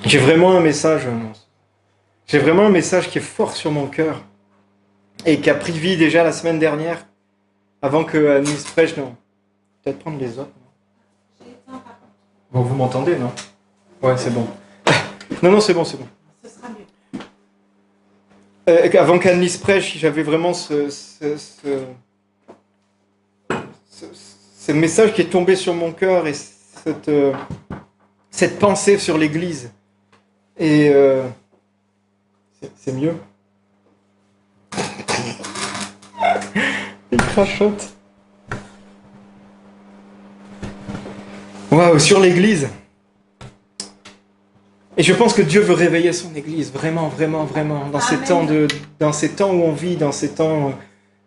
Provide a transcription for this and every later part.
J'ai vraiment un message, j'ai vraiment un message qui est fort sur mon cœur et qui a pris vie déjà la semaine dernière, avant que Nice prêche. Non, peut-être prendre les autres. Non. Bon, vous m'entendez, non? Ouais, c'est bon. Non, c'est bon, c'est bon. Ce sera mieux. Avant qu'Anne-Lise prêche, j'avais vraiment ce message qui est tombé sur mon cœur et cette pensée sur l'Église. Et c'est mieux. Il crachote. Waouh, sur l'Église. Et je pense que Dieu veut réveiller son Église, vraiment, vraiment, vraiment, dans ces temps où on vit, dans ces temps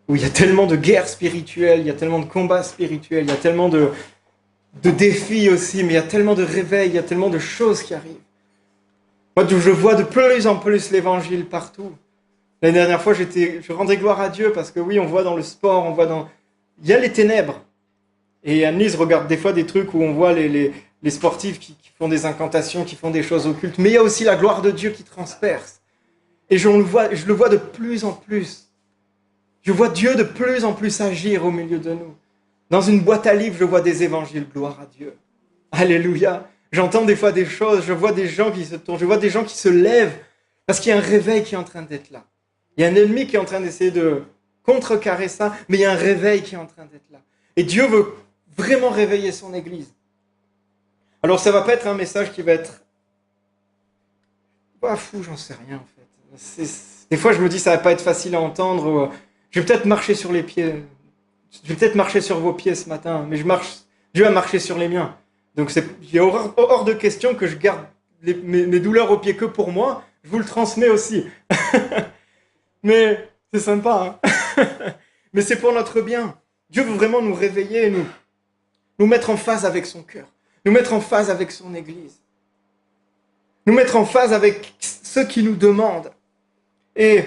où il y a tellement de guerres spirituelles, il y a tellement de combats spirituels, il y a tellement de défis aussi, mais il y a tellement de réveils, il y a tellement de choses qui arrivent. Moi, je vois de plus en plus l'Évangile partout. L'année dernière fois, je rendais gloire à Dieu parce que oui, on voit dans le sport, il y a les ténèbres. Et Anne-Lise regarde des fois des trucs où on voit les sportifs qui font des incantations, qui font des choses occultes. Mais il y a aussi la gloire de Dieu qui transperce. Et je le vois de plus en plus. Je vois Dieu de plus en plus agir au milieu de nous. Dans une boîte à livres, je vois des évangiles, gloire à Dieu. Alléluia. J'entends des fois des choses, je vois des gens qui se tournent, je vois des gens qui se lèvent parce qu'il y a un réveil qui est en train d'être là. Il y a un ennemi qui est en train d'essayer de contrecarrer ça, mais il y a un réveil qui est en train d'être là. Et Dieu veut vraiment réveiller son Église. Alors ça va pas être un message qui va être fou, j'en sais rien en fait. Des fois je me dis ça va pas être facile à entendre. Je vais peut-être marcher sur les pieds. Je vais peut-être marcher sur vos pieds ce matin, mais Dieu a marché sur les miens. Donc il est hors de question que je garde mes douleurs aux pieds que pour moi. Je vous le transmets aussi. Mais c'est sympa, hein. Mais c'est pour notre bien. Dieu veut vraiment nous réveiller, nous mettre en phase avec son cœur, nous mettre en phase avec son Église, nous mettre en phase avec ceux qui nous demandent. Et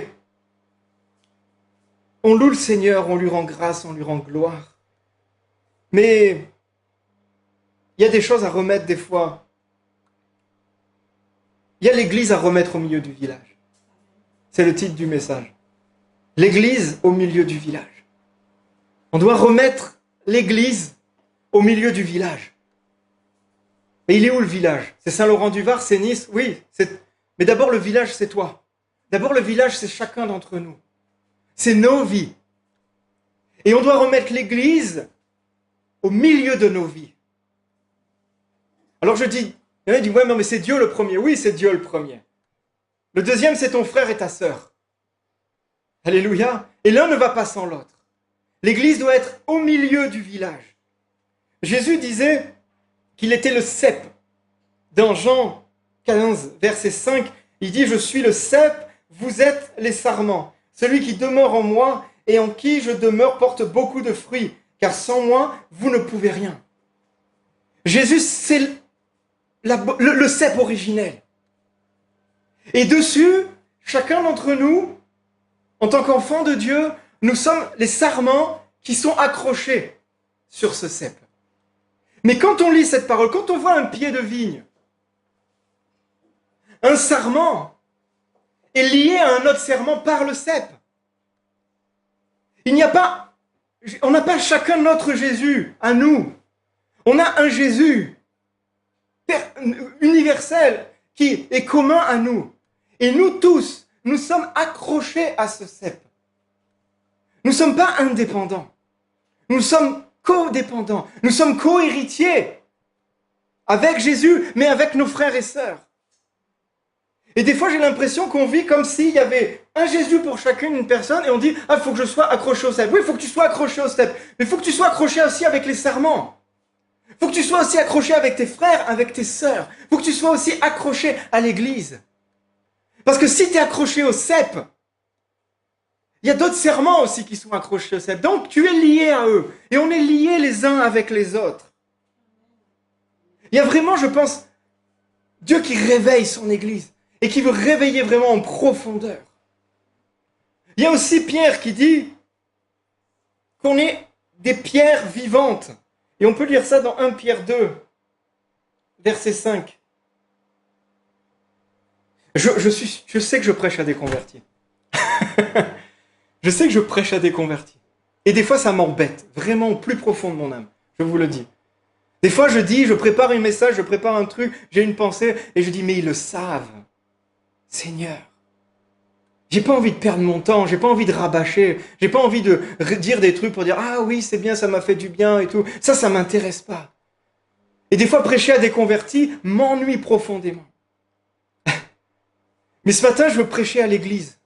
on loue le Seigneur, on lui rend grâce, on lui rend gloire. Mais il y a des choses à remettre des fois. Il y a l'Église à remettre au milieu du village. C'est le titre du message. L'Église au milieu du village. On doit remettre l'Église au milieu du village. Et il est où le village? C'est Saint-Laurent-du-Var, c'est Nice? Oui, mais d'abord le village, c'est toi. D'abord le village, c'est chacun d'entre nous. C'est nos vies. Et on doit remettre l'Église au milieu de nos vies. Alors il y en a qui disent, ouais, mais c'est Dieu le premier. Oui, c'est Dieu le premier. Le deuxième, c'est ton frère et ta sœur. Alléluia. Et l'un ne va pas sans l'autre. L'Église doit être au milieu du village. Jésus disait qu'il était le cep. Dans Jean 15, verset 5, il dit, je suis le cep, vous êtes les sarments. Celui qui demeure en moi et en qui je demeure porte beaucoup de fruits, car sans moi, vous ne pouvez rien. Jésus, c'est le cep originel. Et dessus, chacun d'entre nous, en tant qu'enfants de Dieu, nous sommes les sarments qui sont accrochés sur ce cep. Mais quand on lit cette parole, quand on voit un pied de vigne, un sarment est lié à un autre sarment par le cep. On n'a pas chacun notre Jésus à nous. On a un Jésus universel qui est commun à nous. Et nous tous, nous sommes accrochés à ce cep. Nous ne sommes pas indépendants. Nous sommes codépendants. Nous sommes co-héritiers avec Jésus, mais avec nos frères et sœurs. Et des fois, j'ai l'impression qu'on vit comme s'il y avait un Jésus pour chacune, une personne, et on dit, il faut que je sois accroché au cep. Oui, il faut que tu sois accroché au cep. Mais il faut que tu sois accroché aussi avec les serments. Il faut que tu sois aussi accroché avec tes frères, avec tes sœurs. Il faut que tu sois aussi accroché à l'Église. Parce que si tu es accroché au cep, il y a d'autres serments aussi qui sont accrochés au cep. Donc, tu es lié à eux. Et on est liés les uns avec les autres. Il y a vraiment, je pense, Dieu qui réveille son Église et qui veut réveiller vraiment en profondeur. Il y a aussi Pierre qui dit qu'on est des pierres vivantes. Et on peut lire ça dans 1 Pierre 2, verset 5. Je sais que je prêche à des convertis. Je sais que je prêche à des convertis. Et des fois, ça m'embête, vraiment au plus profond de mon âme. Je vous le dis. Des fois, je prépare un message, je prépare un truc, j'ai une pensée, et je dis, mais ils le savent. Seigneur. J'ai pas envie de perdre mon temps, j'ai pas envie de rabâcher, j'ai pas envie de dire des trucs pour dire, ah oui, c'est bien, ça m'a fait du bien et tout. Ça m'intéresse pas. Et des fois, prêcher à des convertis m'ennuie profondément. Mais ce matin, je veux prêcher à l'église.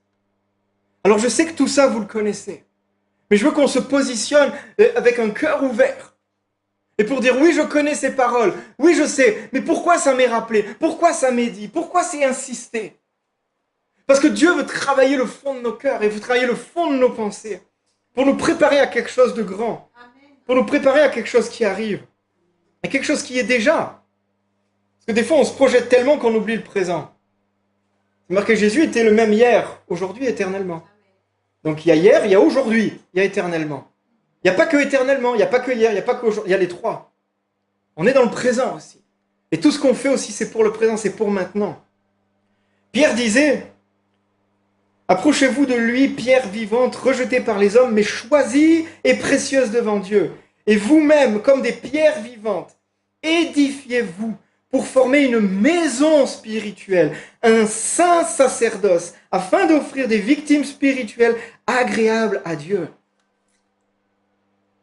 Alors je sais que tout ça, vous le connaissez. Mais je veux qu'on se positionne avec un cœur ouvert. Et pour dire, oui, je connais ces paroles. Oui, je sais. Mais pourquoi ça m'est rappelé? Pourquoi ça m'est dit? Pourquoi c'est insisté? Parce que Dieu veut travailler le fond de nos cœurs et veut travailler le fond de nos pensées. Pour nous préparer à quelque chose de grand. Pour nous préparer à quelque chose qui arrive. À quelque chose qui est déjà. Parce que des fois, on se projette tellement qu'on oublie le présent. C'est marqué, Jésus était le même hier, aujourd'hui, éternellement. Donc il y a hier, il y a aujourd'hui, il y a éternellement. Il n'y a pas que éternellement, il n'y a pas que hier, il n'y a pas qu'aujourd'hui, il y a les trois. On est dans le présent aussi. Et tout ce qu'on fait aussi, c'est pour le présent, c'est pour maintenant. Pierre disait, approchez-vous de lui, pierre vivante, rejetée par les hommes, mais choisie et précieuse devant Dieu. Et vous-même, comme des pierres vivantes, édifiez-vous pour former une maison spirituelle, un saint sacerdoce, afin d'offrir des victimes spirituelles agréables à Dieu.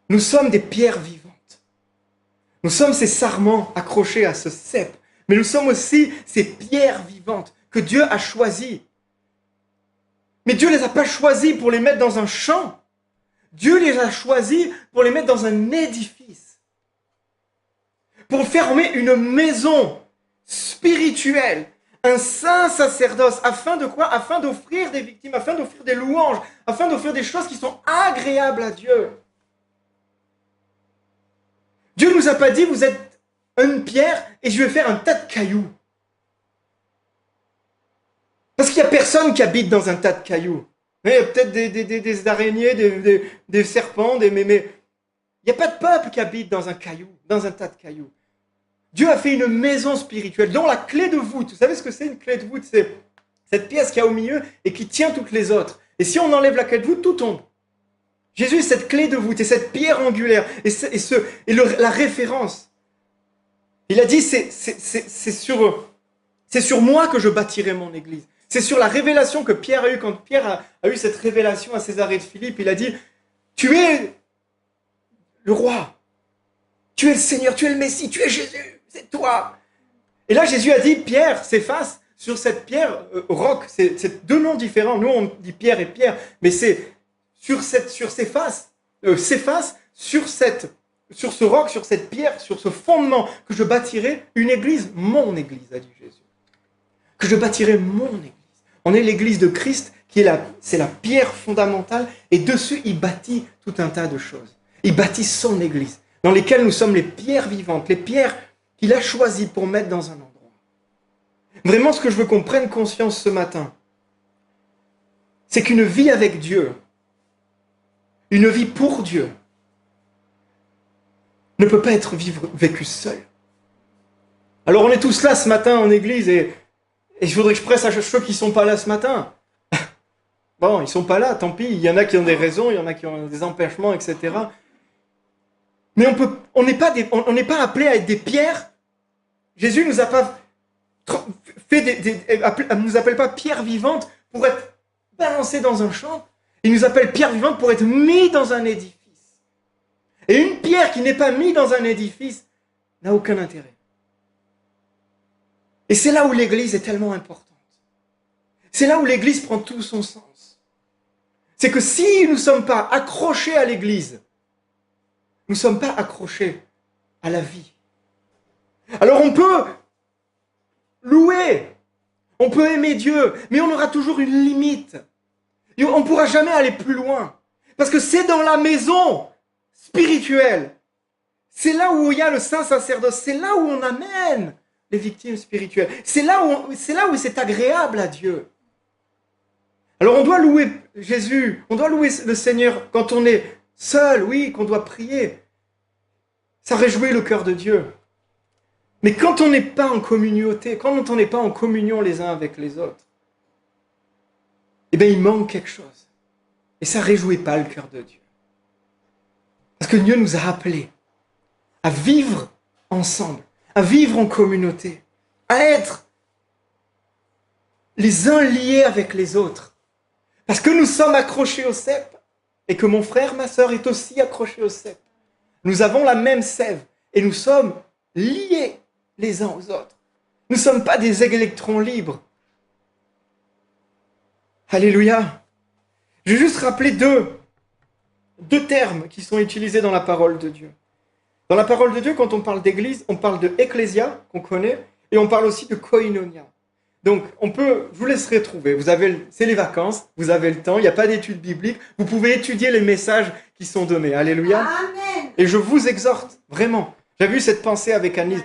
Nous sommes des pierres vivantes. Nous sommes ces sarments accrochés à ce cep. Mais nous sommes aussi ces pierres vivantes que Dieu a choisies. Mais Dieu ne les a pas choisies pour les mettre dans un champ. Dieu les a choisies pour les mettre dans un édifice. Pour former une maison spirituelle, un saint sacerdoce, afin de quoi? Afin d'offrir des victimes, afin d'offrir des louanges, afin d'offrir des choses qui sont agréables à Dieu. Dieu ne nous a pas dit, vous êtes une pierre et je vais faire un tas de cailloux. Parce qu'il n'y a personne qui habite dans un tas de cailloux. Il y a peut-être des araignées, des serpents, mais il n'y a pas de peuple qui habite dans un caillou, dans un tas de cailloux. Dieu a fait une maison spirituelle dont la clé de voûte, vous savez ce que c'est une clé de voûte? C'est cette pièce qu'il y a au milieu et qui tient toutes les autres. Et si on enlève la clé de voûte, tout tombe. Jésus est cette clé de voûte et cette pierre angulaire et la référence. Il a dit, c'est sur moi que je bâtirai mon église. C'est sur la révélation que Pierre a eue. Quand Pierre a eu cette révélation à Césarée de Philippe, il a dit, tu es le roi, tu es le Seigneur, tu es le Messie, tu es Jésus, c'est toi. Et là, Jésus a dit, Pierre s'efface sur cette pierre, roc, c'est deux noms différents. Nous, on dit Pierre et Pierre, mais c'est s'efface sur ce roc, sur cette pierre, sur ce fondement que je bâtirai une église, mon église, a dit Jésus. Que je bâtirai mon église. On est l'église de Christ, c'est la pierre fondamentale, et dessus, il bâtit tout un tas de choses. Il bâtit son église, dans lesquelles nous sommes les pierres vivantes, les pierres qu'il a choisies pour mettre dans un endroit. Vraiment, ce que je veux qu'on prenne conscience ce matin, c'est qu'une vie avec Dieu, une vie pour Dieu, ne peut pas être vécue seule. Alors on est tous là ce matin en église et je voudrais que je presse à ceux qui ne sont pas là ce matin. Bon, ils ne sont pas là, tant pis. Il y en a qui ont des raisons, il y en a qui ont des empêchements, etc. Mais on n'est pas appelés à être des pierres. Jésus nous a pas nous appelle pas pierres vivantes pour être balancées dans un champ. Il nous appelle pierre vivante pour être mis dans un édifice. Et une pierre qui n'est pas mise dans un édifice n'a aucun intérêt. Et c'est là où l'église est tellement importante. C'est là où l'église prend tout son sens. C'est que si nous ne sommes pas accrochés à l'église, nous ne sommes pas accrochés à la vie. Alors on peut louer, on peut aimer Dieu, mais on aura toujours une limite. Et on ne pourra jamais aller plus loin. Parce que c'est dans la maison spirituelle. C'est là où il y a le saint sacerdoce. C'est là où on amène les victimes spirituelles. C'est là où c'est agréable à Dieu. Alors on doit louer Jésus, on doit louer le Seigneur quand on est seul, oui, qu'on doit prier. Ça réjouit le cœur de Dieu. Mais quand on n'est pas en communauté, quand on n'est pas en communion les uns avec les autres, eh bien il manque quelque chose. Et ça ne réjouit pas le cœur de Dieu. Parce que Dieu nous a appelés à vivre ensemble, à vivre en communauté, à être les uns liés avec les autres. Parce que nous sommes accrochés au cep et que mon frère, ma sœur est aussi accroché au cep. Nous avons la même sève et nous sommes liés les uns aux autres. Nous ne sommes pas des électrons libres. Alléluia. Je vais juste rappeler deux termes qui sont utilisés dans la parole de Dieu. Dans la parole de Dieu, quand on parle d'église, on parle de ecclésia, qu'on connaît, et on parle aussi de koinonia. Donc, je vous laisserai trouver. C'est les vacances, vous avez le temps, il n'y a pas d'études bibliques, vous pouvez étudier les messages qui sont donnés. Alléluia. Amen. Et je vous exhorte, vraiment. J'avais eu cette pensée avec Annelise.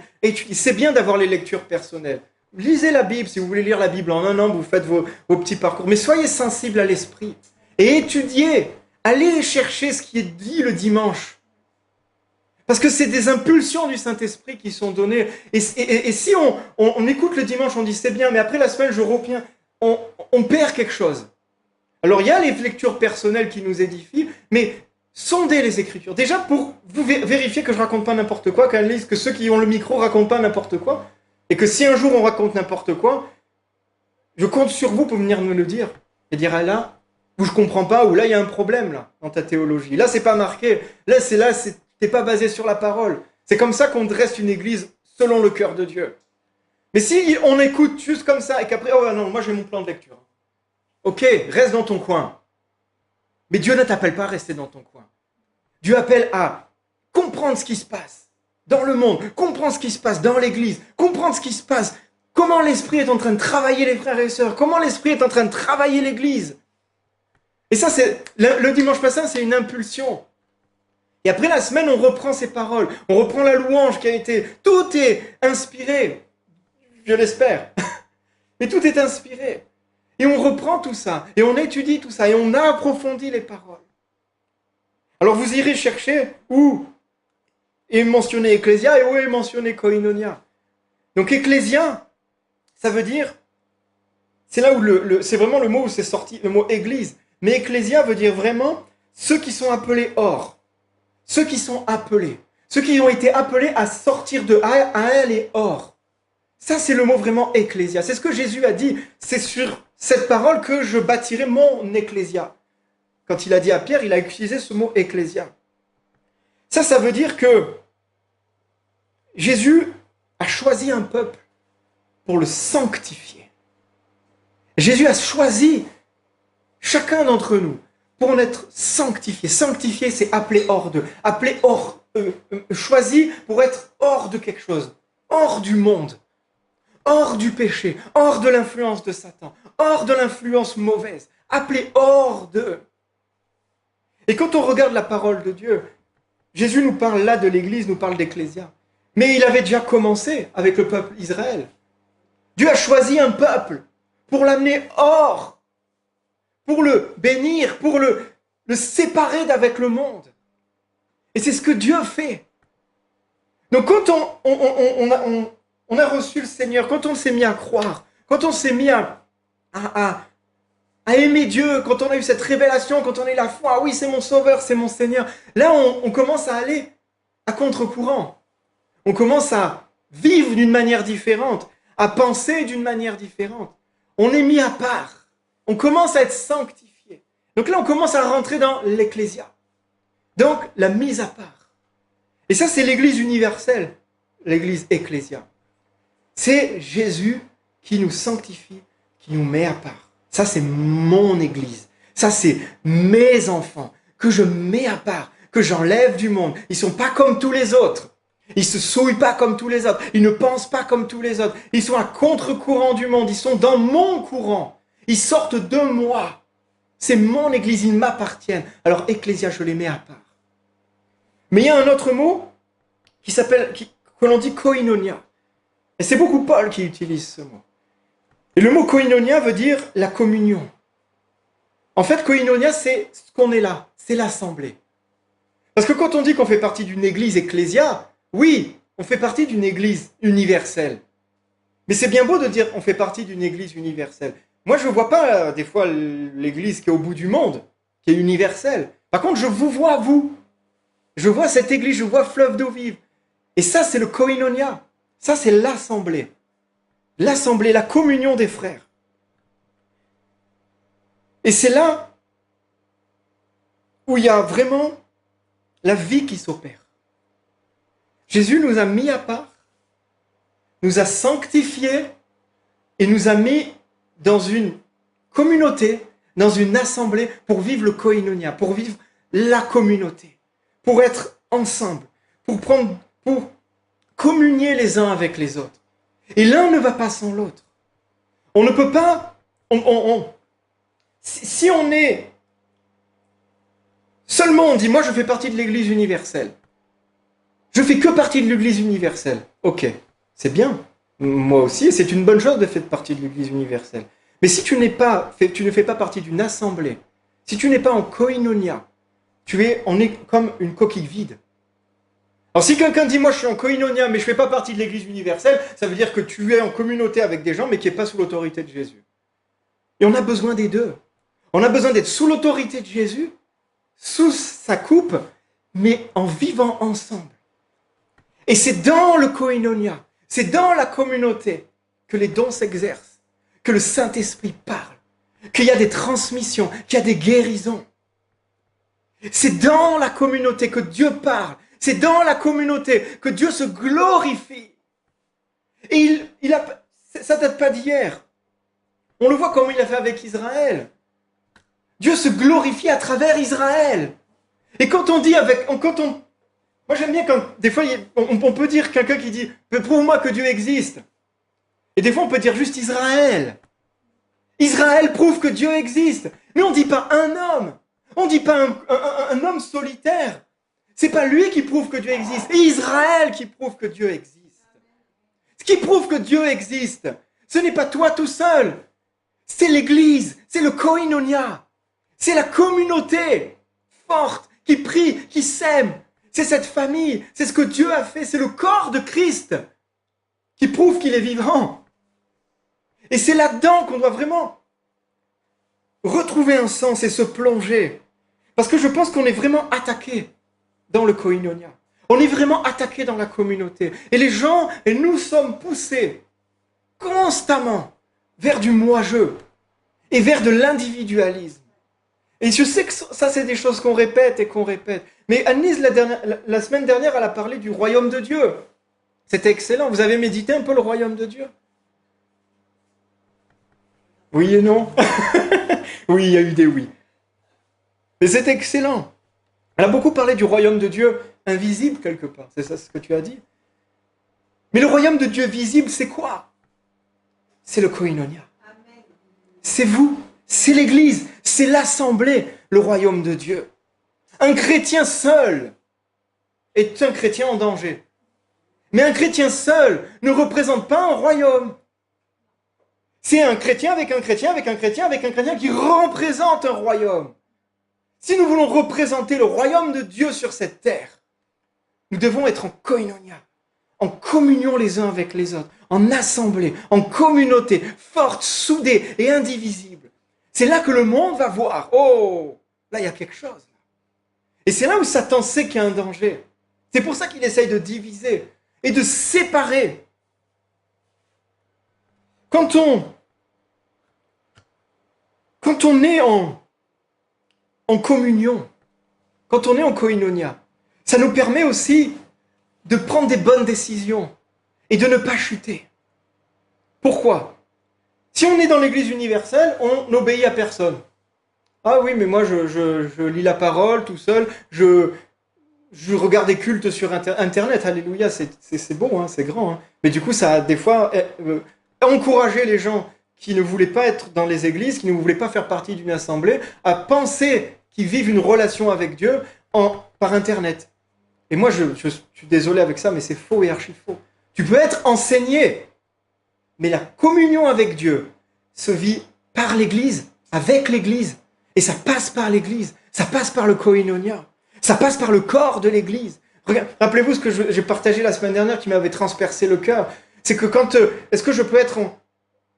C'est bien d'avoir les lectures personnelles. Lisez la Bible, si vous voulez lire la Bible en un an, vous faites vos petits parcours. Mais soyez sensibles à l'esprit. Et étudiez. Allez chercher ce qui est dit le dimanche. Parce que c'est des impulsions du Saint-Esprit qui sont données. Et si on écoute le dimanche, on dit c'est bien, mais après la semaine, je reviens, on perd quelque chose. Alors il y a les lectures personnelles qui nous édifient, mais sondez les Écritures. Déjà pour vous vérifier que je raconte pas n'importe quoi, que ceux qui ont le micro racontent pas n'importe quoi, et que si un jour on raconte n'importe quoi, je compte sur vous pour venir me le dire. Et dire, ah là, où je comprends pas, ou là il y a un problème là, dans ta théologie. Là c'est pas marqué, t'es pas basé sur la parole. C'est comme ça qu'on dresse une église selon le cœur de Dieu. Mais si on écoute juste comme ça, et qu'après, oh non, moi j'ai mon plan de lecture. Ok, reste dans ton coin. Mais Dieu ne t'appelle pas à rester dans ton coin. Dieu appelle à comprendre ce qui se passe dans le monde, comprendre ce qui se passe dans l'église, comprendre ce qui se passe, comment l'Esprit est en train de travailler les frères et sœurs, comment l'Esprit est en train de travailler l'église. Et ça, le dimanche passé, c'est une impulsion. Et après la semaine, on reprend ces paroles, on reprend la louange qui a été... Tout est inspiré, je l'espère. Mais tout est inspiré. Et on reprend tout ça, et on étudie tout ça, et on approfondit les paroles. Alors vous irez chercher où est mentionné Ecclésia et où est mentionné Koinonia. Donc Ecclésia, ça veut dire... C'est là où c'est vraiment le mot où c'est sorti, le mot église. Mais Ecclésia veut dire vraiment ceux qui sont appelés hors. Ceux qui sont appelés, ceux qui ont été appelés à sortir de à aller hors. Ça, c'est le mot vraiment ecclésia. C'est ce que Jésus a dit. C'est sur cette parole que je bâtirai mon ecclésia. Quand il a dit à Pierre, il a utilisé ce mot ecclésia. Ça veut dire que Jésus a choisi un peuple pour le sanctifier. Jésus a choisi chacun d'entre nous pour en être sanctifié. Sanctifié, c'est appelé hors de. Appelé hors, choisi pour être hors de quelque chose. Hors du monde. Hors du péché. Hors de l'influence de Satan. Hors de l'influence mauvaise. Appelé hors de. Et quand on regarde la parole de Dieu, Jésus nous parle là de l'Église, nous parle d'Ecclésia. Mais il avait déjà commencé avec le peuple Israël. Dieu a choisi un peuple pour l'amener hors, pour le bénir, pour le séparer d'avec le monde. Et c'est ce que Dieu fait. Donc quand on a reçu le Seigneur, quand on s'est mis à croire, quand on s'est mis à aimer Dieu, quand on a eu cette révélation, quand on a eu la foi, ah oui, c'est mon Sauveur, c'est mon Seigneur, là on commence à aller à contre-courant. On commence à vivre d'une manière différente, à penser d'une manière différente. On est mis à part. On commence à être sanctifié. Donc là, on commence à rentrer dans l'ecclésia. Donc, la mise à part. Et ça, c'est l'église universelle, l'église ecclésia. C'est Jésus qui nous sanctifie, qui nous met à part. Ça, c'est mon église. Ça, c'est mes enfants que je mets à part, que j'enlève du monde. Ils ne sont pas comme tous les autres. Ils ne se souillent pas comme tous les autres. Ils ne pensent pas comme tous les autres. Ils sont à contre-courant du monde. Ils sont dans mon courant. Ils sortent de moi. C'est mon église, ils m'appartiennent. Alors, ecclésia, je les mets à part. Mais il y a un autre mot que l'on dit koinonia. Et c'est beaucoup Paul qui utilise ce mot. Et le mot koinonia veut dire la communion. En fait, koinonia, c'est ce qu'on est là. C'est l'assemblée. Parce que quand on dit qu'on fait partie d'une église ecclésia, oui, on fait partie d'une église universelle. Mais c'est bien beau de dire on fait partie d'une église universelle. Moi, je ne vois pas des fois l'église qui est au bout du monde, qui est universelle. Par contre, je vous vois, vous. Je vois cette église, je vois Fleuve d'eau vive. Et ça, c'est le koinonia. Ça, c'est l'assemblée. L'assemblée, la communion des frères. Et c'est là où il y a vraiment la vie qui s'opère. Jésus nous a mis à part, nous a sanctifiés et nous a mis dans une communauté, dans une assemblée pour vivre le koinonia, pour vivre la communauté, pour être ensemble, pour communier les uns avec les autres. Et l'un ne va pas sans l'autre. On ne peut pas... si on est... Seulement on dit, moi je fais partie de l'Église universelle. Je fais que partie de l'Église universelle. Ok, c'est bien. Moi aussi, c'est une bonne chose de faire partie de l'Église universelle. Mais si tu ne fais pas partie d'une assemblée, si tu n'es pas en koinonia, on est comme une coquille vide. Alors si quelqu'un dit, moi je suis en koinonia, mais je ne fais pas partie de l'Église universelle, ça veut dire que tu es en communauté avec des gens, mais qui n'est pas sous l'autorité de Jésus. Et on a besoin des deux. On a besoin d'être sous l'autorité de Jésus, sous sa coupe, mais en vivant ensemble. Et c'est dans le koinonia, c'est dans la communauté que les dons s'exercent, que le Saint-Esprit parle, qu'il y a des transmissions, qu'il y a des guérisons. C'est dans la communauté que Dieu parle, c'est dans la communauté que Dieu se glorifie. Et ça ne date pas d'hier. On le voit comme il a fait avec Israël. Dieu se glorifie à travers Israël. Et quand on dit moi j'aime bien quand, des fois, on peut dire quelqu'un qui dit « Prouve-moi que Dieu existe ». Et des fois on peut dire juste Israël. Israël prouve que Dieu existe. Mais on ne dit pas un homme. On ne dit pas un homme solitaire. C'est pas lui qui prouve que Dieu existe. C'est Israël qui prouve que Dieu existe. Ce qui prouve que Dieu existe, ce n'est pas toi tout seul. C'est l'Église, c'est le koinonia. C'est la communauté forte qui prie, qui s'aime. C'est cette famille, c'est ce que Dieu a fait, c'est le corps de Christ qui prouve qu'il est vivant. Et c'est là-dedans qu'on doit vraiment retrouver un sens et se plonger. Parce que je pense qu'on est vraiment attaqué dans le koinonia. On est vraiment attaqué dans la communauté. Et les gens, et nous sommes poussés constamment vers du moi-je et vers de l'individualisme. Et je sais que ça, c'est des choses qu'on répète et qu'on répète. Mais Annelise, la semaine dernière, elle a parlé du royaume de Dieu. C'était excellent. Vous avez médité un peu le royaume de Dieu? Oui et non. Oui, il y a eu des oui. Mais c'est excellent. Elle a beaucoup parlé du royaume de Dieu invisible quelque part. C'est ça ce que tu as dit. Mais le royaume de Dieu visible, c'est quoi? C'est le koinonia. C'est vous. C'est l'Église, c'est l'assemblée, le royaume de Dieu. Un chrétien seul est un chrétien en danger. Mais un chrétien seul ne représente pas un royaume. C'est un chrétien avec un chrétien avec un chrétien avec un chrétien qui représente un royaume. Si nous voulons représenter le royaume de Dieu sur cette terre, nous devons être en koinonia, en communion les uns avec les autres, en assemblée, en communauté, forte, soudée et indivisible. C'est là que le monde va voir, oh, là il y a quelque chose. Et c'est là où Satan sait qu'il y a un danger. C'est pour ça qu'il essaye de diviser et de séparer. Quand on est en communion, quand on est en koinonia, ça nous permet aussi de prendre des bonnes décisions et de ne pas chuter. Pourquoi ? Si on est dans l'Église universelle, on n'obéit à personne. Ah oui, mais moi je lis la parole tout seul, je regarde des cultes sur Internet, alléluia, c'est bon, hein, c'est grand. Hein. Mais du coup, ça a des fois encouragé les gens qui ne voulaient pas être dans les églises, qui ne voulaient pas faire partie d'une assemblée, à penser qu'ils vivent une relation avec Dieu par Internet. Et moi, je suis désolé avec ça, mais c'est faux et archi faux. Tu peux être enseigné, mais la communion avec Dieu se vit par l'Église, avec l'Église. Et ça passe par l'Église, ça passe par le koinonia, ça passe par le corps de l'Église. Rappelez-vous ce que j'ai partagé la semaine dernière qui m'avait transpercé le cœur. C'est que est-ce que je peux être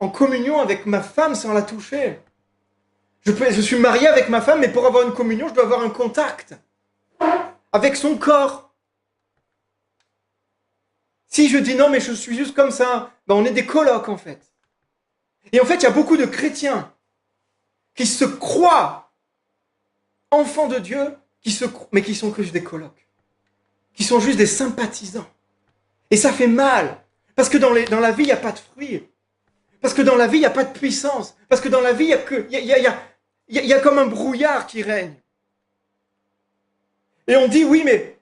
en communion avec ma femme sans la toucher? Je suis marié avec ma femme, mais pour avoir une communion, je dois avoir un contact avec son corps. Si je dis non, mais je suis juste comme ça, ben on est des colocs en fait. Et en fait, il y a beaucoup de chrétiens qui se croient enfants de Dieu, mais qui sont que juste des colocs, qui sont juste des sympathisants. Et ça fait mal, parce que dans la vie, il n'y a pas de fruits. Parce que dans la vie, il n'y a pas de puissance. Parce que dans la vie, il y a comme un brouillard qui règne. Et on dit, oui, mais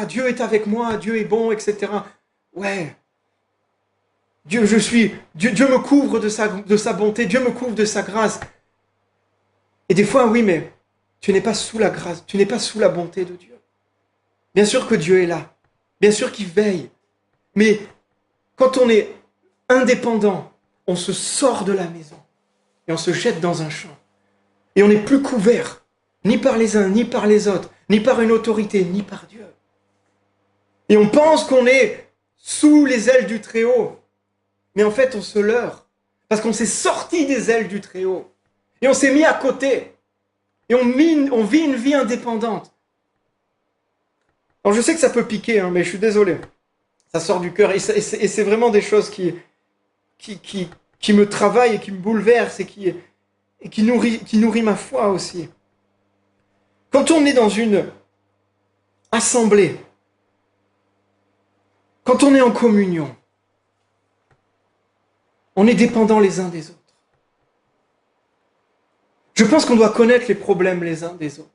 Dieu est avec moi, Dieu est bon, etc. Ouais. Dieu me couvre de sa bonté, Dieu me couvre de sa grâce. Et des fois, oui, mais tu n'es pas sous la grâce, tu n'es pas sous la bonté de Dieu. Bien sûr que Dieu est là. Bien sûr qu'il veille. Mais quand on est indépendant, on se sort de la maison et on se jette dans un champ. Et on n'est plus couvert, ni par les uns, ni par les autres, ni par une autorité, ni par Dieu. Et on pense qu'on est sous les ailes du Très-Haut. Mais en fait, on se leurre. Parce qu'on s'est sorti des ailes du Très-Haut. Et on s'est mis à côté. Et on vit une vie indépendante. Alors je sais que ça peut piquer, mais je suis désolé. Ça sort du cœur. Et c'est vraiment des choses qui me travaillent et qui me bouleversent et qui nourrit ma foi aussi. Quand on est dans une assemblée, quand on est en communion, on est dépendants les uns des autres. Je pense qu'on doit connaître les problèmes les uns des autres.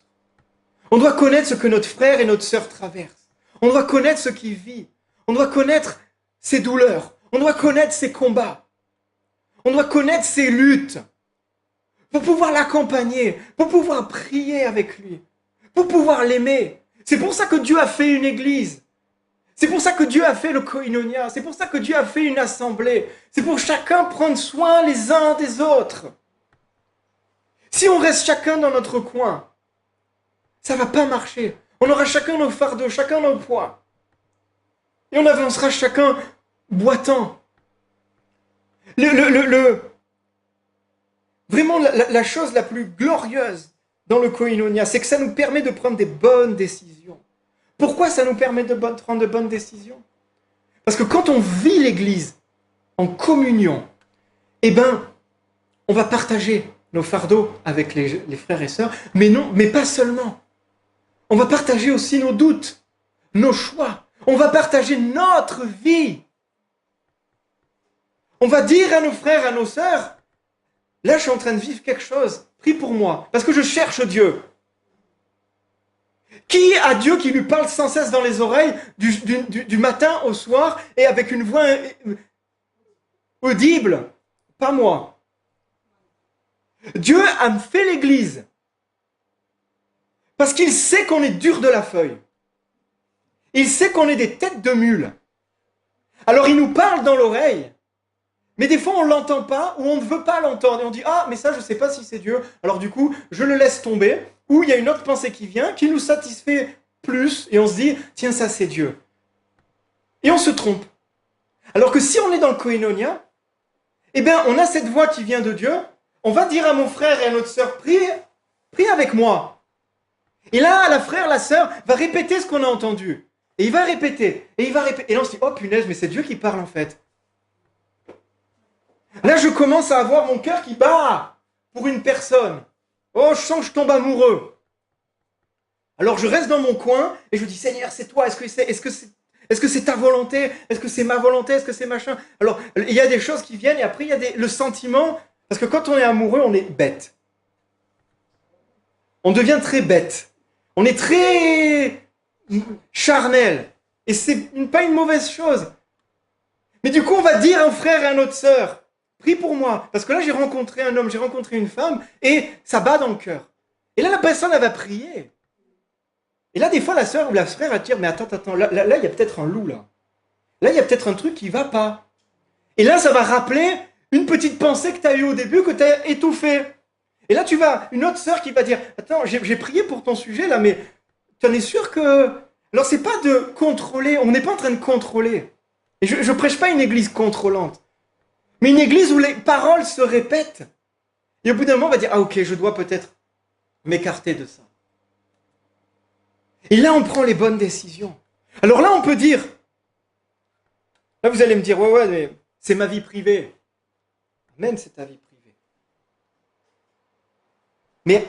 On doit connaître ce que notre frère et notre sœur traversent. On doit connaître ce qu'il vit. On doit connaître ses douleurs. On doit connaître ses combats. On doit connaître ses luttes. Pour pouvoir l'accompagner, pour pouvoir prier avec lui, pour pouvoir l'aimer. C'est pour ça que Dieu a fait une église. C'est pour ça que Dieu a fait le koinonia. C'est pour ça que Dieu a fait une assemblée. C'est pour chacun prendre soin les uns des autres. Si on reste chacun dans notre coin, ça ne va pas marcher. On aura chacun nos fardeaux, chacun nos poids. Et on avancera chacun boitant. Vraiment, la chose la plus glorieuse dans le koinonia, c'est que ça nous permet de prendre des bonnes décisions. Pourquoi ça nous permet de prendre de bonnes décisions? Parce que quand on vit l'Église en communion, on va partager nos fardeaux avec les frères et sœurs, mais pas seulement. On va partager aussi nos doutes, nos choix. On va partager notre vie. On va dire à nos frères, à nos sœurs, là je suis en train de vivre quelque chose, prie pour moi, parce que je cherche Dieu. Qui a Dieu qui lui parle sans cesse dans les oreilles du matin au soir et avec une voix audible? Pas moi. Dieu a fait l'Église parce qu'il sait qu'on est dur de la feuille. Il sait qu'on est des têtes de mule. Alors il nous parle dans l'oreille, mais des fois on ne l'entend pas ou on ne veut pas l'entendre. Et on dit, mais ça je ne sais pas si c'est Dieu. Alors du coup, je le laisse tomber. Ou il y a une autre pensée qui vient, qui nous satisfait plus, et on se dit, tiens, ça c'est Dieu. Et on se trompe. Alors que si on est dans le koinonia, on a cette voix qui vient de Dieu, on va dire à mon frère et à notre sœur, prie avec moi. Et là, la frère, la sœur va répéter ce qu'on a entendu. Et il va répéter, et il va répéter. Et là on se dit, oh punaise, mais c'est Dieu qui parle en fait. Là, je commence à avoir mon cœur qui bat pour une personne. Oh, je sens que je tombe amoureux. Alors je reste dans mon coin et je dis, Seigneur, c'est toi, est-ce que c'est ta volonté? Est-ce que c'est ma volonté? Est-ce que c'est machin? Alors, il y a des choses qui viennent et après, il y a le sentiment, parce que quand on est amoureux, on est bête. On devient très bête. On est très charnel. Et c'est pas une mauvaise chose. Mais du coup, on va dire à un frère et à notre sœur, prie pour moi. Parce que là, j'ai rencontré un homme, j'ai rencontré une femme, et ça bat dans le cœur. Et là, la personne, elle va prier. Et là, des fois, la sœur ou la frère va dire, mais attends, là, il y a peut-être un loup, là. Là, il y a peut-être un truc qui ne va pas. Et là, ça va rappeler une petite pensée que tu as eue au début, que tu as étouffée. Et là, une autre sœur qui va dire, attends, j'ai prié pour ton sujet, là, mais tu en es sûr que... Alors, c'est pas de contrôler, on n'est pas en train de contrôler. Et je ne prêche pas une église contrôlante, mais une église où les paroles se répètent. Et au bout d'un moment, on va dire, ah ok, je dois peut-être m'écarter de ça. Et là, on prend les bonnes décisions. Alors là, on peut dire, là, vous allez me dire, ouais, mais c'est ma vie privée. Amen, c'est ta vie privée. Mais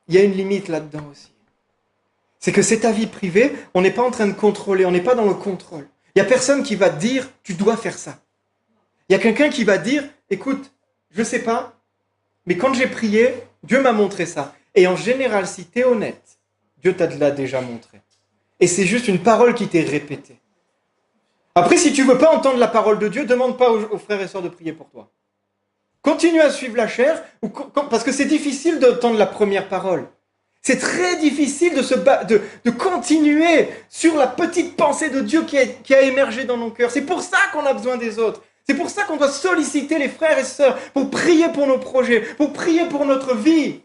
il y a une limite là-dedans aussi. C'est que c'est ta vie privée, on n'est pas en train de contrôler, on n'est pas dans le contrôle. Il n'y a personne qui va te dire, tu dois faire ça. Il y a quelqu'un qui va dire, écoute, je ne sais pas, mais quand j'ai prié, Dieu m'a montré ça. Et en général, si tu es honnête, Dieu t'a déjà montré. Et c'est juste une parole qui t'est répétée. Après, si tu ne veux pas entendre la parole de Dieu, demande pas aux frères et sœurs de prier pour toi. Continue à suivre la chair, parce que c'est difficile d'entendre la première parole. C'est très difficile de continuer sur la petite pensée de Dieu qui a émergé dans nos cœurs. C'est pour ça qu'on a besoin des autres. C'est pour ça qu'on doit solliciter les frères et sœurs pour prier pour nos projets, pour prier pour notre vie.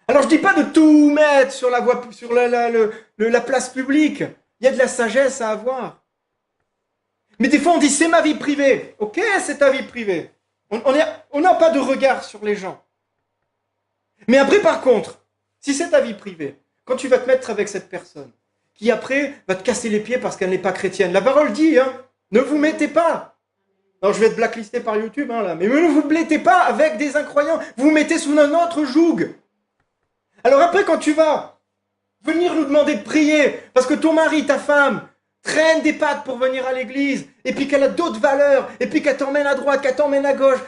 Alors je ne dis pas de tout mettre sur la place publique. Il y a de la sagesse à avoir. Mais des fois on dit c'est ma vie privée. Ok, c'est ta vie privée. On n'a pas de regard sur les gens. Mais après par contre, si c'est ta vie privée, quand tu vas te mettre avec cette personne, qui après va te casser les pieds parce qu'elle n'est pas chrétienne, la parole dit, ne vous mettez pas. Alors je vais être blacklisté par YouTube, là, mais ne vous mettez pas avec des incroyants, vous vous mettez sous un autre joug. Alors après, quand tu vas venir nous demander de prier, parce que ton mari, ta femme, traîne des pattes pour venir à l'église, et puis qu'elle a d'autres valeurs, et puis qu'elle t'emmène à droite, qu'elle t'emmène à gauche,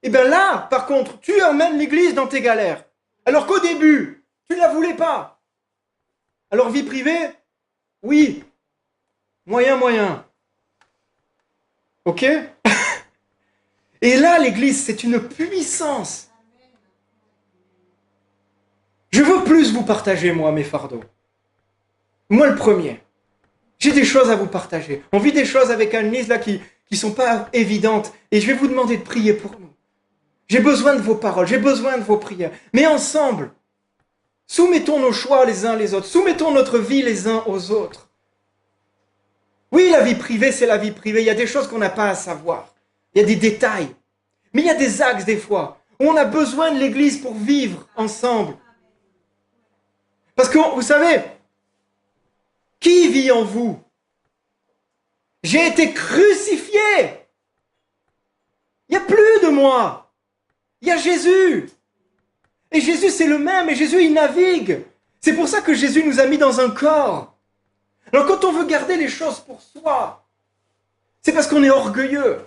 et bien là, par contre, tu emmènes l'église dans tes galères. Alors qu'au début, tu ne la voulais pas. Alors vie privée, oui, moyen. Ok? Et là, l'église, c'est une puissance. Je veux plus vous partager, moi, mes fardeaux. Moi, le premier. J'ai des choses à vous partager. On vit des choses avec Anne-Lise, là, qui sont pas évidentes. Et je vais vous demander de prier pour nous. J'ai besoin de vos paroles, j'ai besoin de vos prières. Mais ensemble, soumettons nos choix les uns les autres. Soumettons notre vie les uns aux autres. Oui, la vie privée, c'est la vie privée. Il y a des choses qu'on n'a pas à savoir. Il y a des détails. Mais il y a des axes, des fois, où on a besoin de l'église pour vivre ensemble. Parce que, vous savez, qui vit en vous? J'ai été crucifié. Il n'y a plus de moi. Il y a Jésus. Et Jésus, c'est le même. Et Jésus, il navigue. C'est pour ça que Jésus nous a mis dans un corps. Alors quand on veut garder les choses pour soi, c'est parce qu'on est orgueilleux.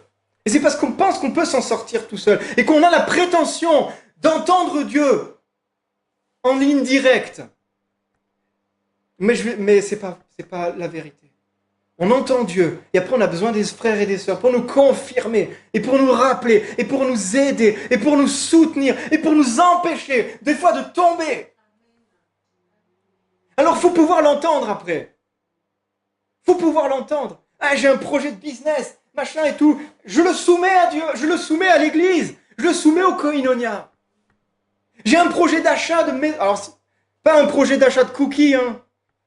Et c'est parce qu'on pense qu'on peut s'en sortir tout seul. Et qu'on a la prétention d'entendre Dieu en ligne directe. Mais c'est pas la vérité. On entend Dieu. Et après, on a besoin des frères et des sœurs pour nous confirmer, et pour nous rappeler, et pour nous aider, et pour nous soutenir, et pour nous empêcher, des fois, de tomber. Alors, il faut pouvoir l'entendre après. Il faut pouvoir l'entendre. Ah, j'ai un projet de business, machin et tout. Je le soumets à Dieu, je le soumets à l'église, je le soumets au Koinonia. J'ai un projet d'achat de maison. Alors, pas un projet d'achat de cookies,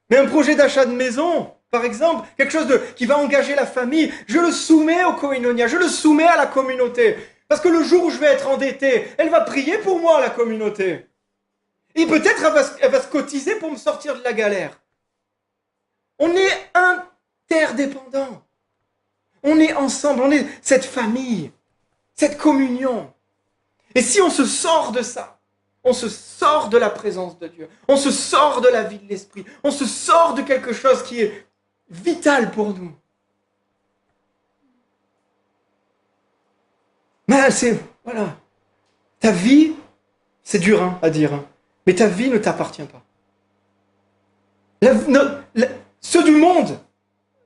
mais un projet d'achat de maison. Par exemple, quelque chose qui va engager la famille, je le soumets au Koinonia, je le soumets à la communauté. Parce que le jour où je vais être endetté, elle va prier pour moi, la communauté. Et peut-être elle va se cotiser pour me sortir de la galère. On est interdépendants. On est ensemble, on est cette famille, cette communion. Et si on se sort de ça, on se sort de la présence de Dieu, on se sort de la vie de l'esprit, on se sort de quelque chose qui est vital pour nous. Mais voilà. Ta vie, c'est dur à dire, mais ta vie ne t'appartient pas. Ceux du monde,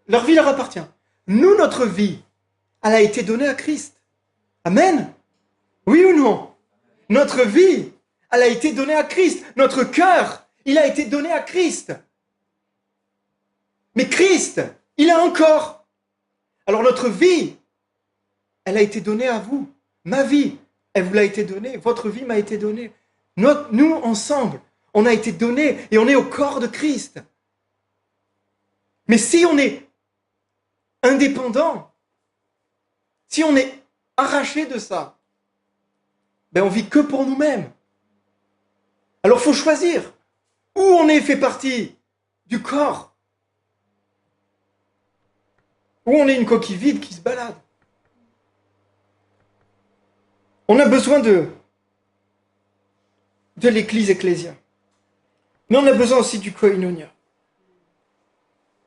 leur vie leur appartient. Nous, notre vie, elle a été donnée à Christ. Amen. Oui ou non? Notre vie, elle a été donnée à Christ. Notre cœur, il a été donné à Christ. Mais Christ, il a un corps. Alors notre vie, elle a été donnée à vous. Ma vie, elle vous l'a été donnée. Votre vie m'a été donnée. Nous, ensemble, On a été donné et on est au corps de Christ. Mais si on est indépendant, si on est arraché de ça, on vit que pour nous-mêmes. Alors il faut choisir où on est fait partie du corps, où on est une coquille vide qui se balade. On a besoin de l'église ecclésia. Mais on a besoin aussi du koinonia.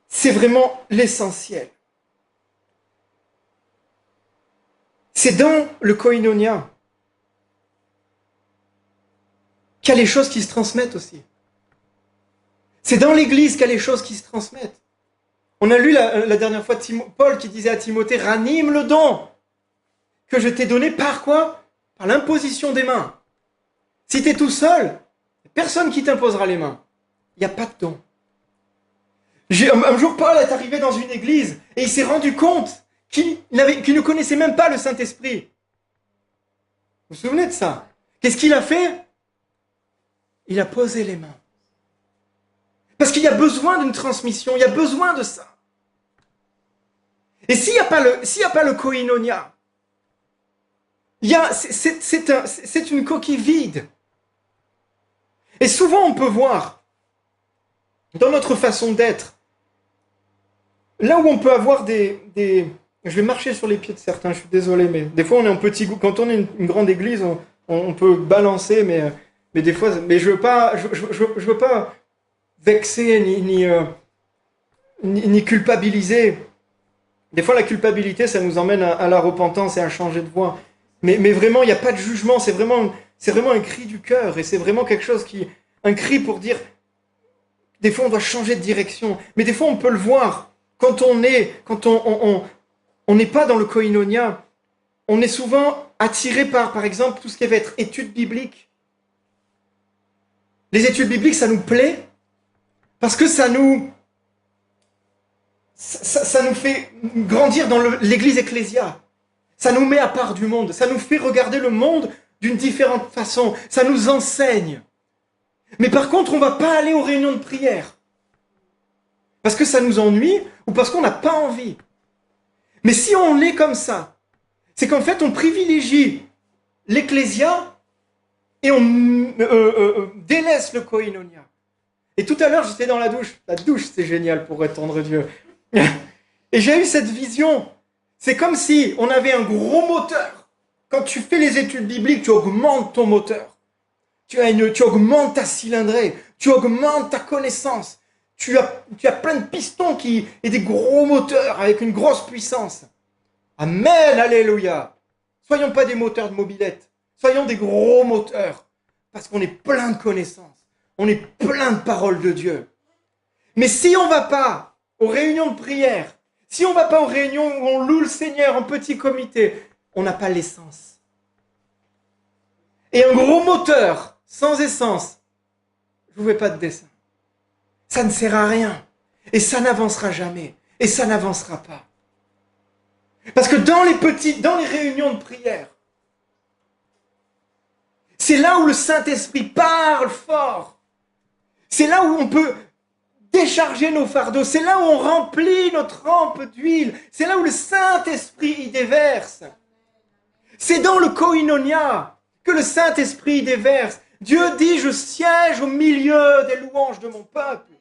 C'est vraiment l'essentiel. C'est dans le koinonia qu'il y a les choses qui se transmettent aussi. C'est dans l'église qu'il y a les choses qui se transmettent. On a lu la dernière fois Paul qui disait à Timothée, ranime le don que je t'ai donné par quoi? Par l'imposition des mains. Si tu es tout seul, personne qui t'imposera les mains. Il n'y a pas de don. Un jour, Paul est arrivé dans une église et il s'est rendu compte qu'il ne connaissait même pas le Saint-Esprit. Vous vous souvenez de ça? Qu'est-ce qu'il a fait? Il a posé les mains. Parce qu'il y a besoin d'une transmission, il y a besoin de ça. Et s'il n'y a pas le koinonia, c'est une coquille vide. Et souvent on peut voir, dans notre façon d'être, là où on peut avoir je vais marcher sur les pieds de certains, je suis désolé, mais des fois on est un petit goût. Quand on est une grande église, on peut balancer, mais des fois, mais je veux pas vexer ni culpabiliser. Des fois, la culpabilité, ça nous emmène à la repentance et à changer de voie. Mais vraiment, il n'y a pas de jugement. C'est vraiment un cri du cœur. Et c'est vraiment quelque chose un cri pour dire, des fois, on doit changer de direction. Mais des fois, on peut le voir. Quand on n'est pas dans le koinonia, on est souvent attiré par exemple, tout ce qui va être études bibliques. Les études bibliques, ça nous plaît parce que ça nous fait grandir dans l'église ecclésia. Ça nous met à part du monde. Ça nous fait regarder le monde d'une différente façon. Ça nous enseigne. Mais par contre, on ne va pas aller aux réunions de prière. Parce que ça nous ennuie ou parce qu'on n'a pas envie. Mais si on est comme ça, c'est qu'en fait, on privilégie l'ecclésia et on délaisse le koinonia. Et tout à l'heure, j'étais dans la douche. La douche, c'est génial pour attendre Dieu. Et j'ai eu cette vision. C'est comme si on avait un gros moteur. Quand tu fais les études bibliques, tu augmentes ton moteur. Tu augmentes ta cylindrée. Tu augmentes ta connaissance. Tu as plein de pistons et des gros moteurs avec une grosse puissance. Amen, alléluia. Soyons pas des moteurs de mobilette. Soyons des gros moteurs. Parce qu'on est plein de connaissances. On est plein de paroles de Dieu. Mais si on ne va pas aux réunions de prière, si on ne va pas aux réunions où on loue le Seigneur en petit comité, on n'a pas l'essence. Et un gros moteur sans essence, je ne vous fais pas de dessin. Ça ne sert à rien. Et ça n'avancera jamais. Et ça n'avancera pas. Parce que dans les réunions de prière, c'est là où le Saint-Esprit parle fort. C'est là où on peut décharger nos fardeaux. C'est là où on remplit notre rampe d'huile. C'est là où le Saint-Esprit y déverse. C'est dans le koinonia que le Saint-Esprit y déverse. Dieu dit, je siège au milieu des louanges de mon peuple.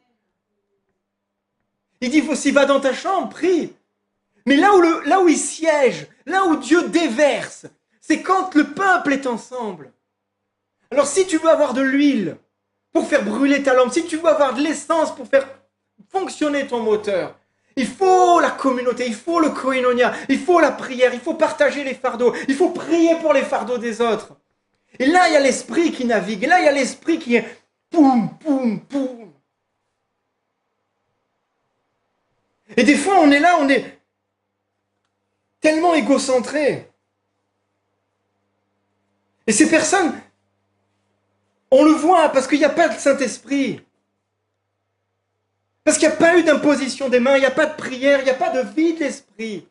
Il dit aussi, va dans ta chambre, prie. Mais là où il siège, là où Dieu déverse, c'est quand le peuple est ensemble. Alors si tu veux avoir de l'huile pour faire brûler ta lampe, si tu veux avoir de l'essence pour faire fonctionner ton moteur, il faut la communauté, il faut le koinonia, il faut la prière, il faut partager les fardeaux, il faut prier pour les fardeaux des autres. Et là, il y a l'esprit qui navigue, et là, il y a l'esprit qui est poum, poum, poum. Et des fois, on est là, on est tellement égocentré. Et ces personnes, on le voit parce qu'il n'y a pas de Saint-Esprit. Parce qu'il n'y a pas eu d'imposition des mains, il n'y a pas de prière, il n'y a pas de vie de l'esprit.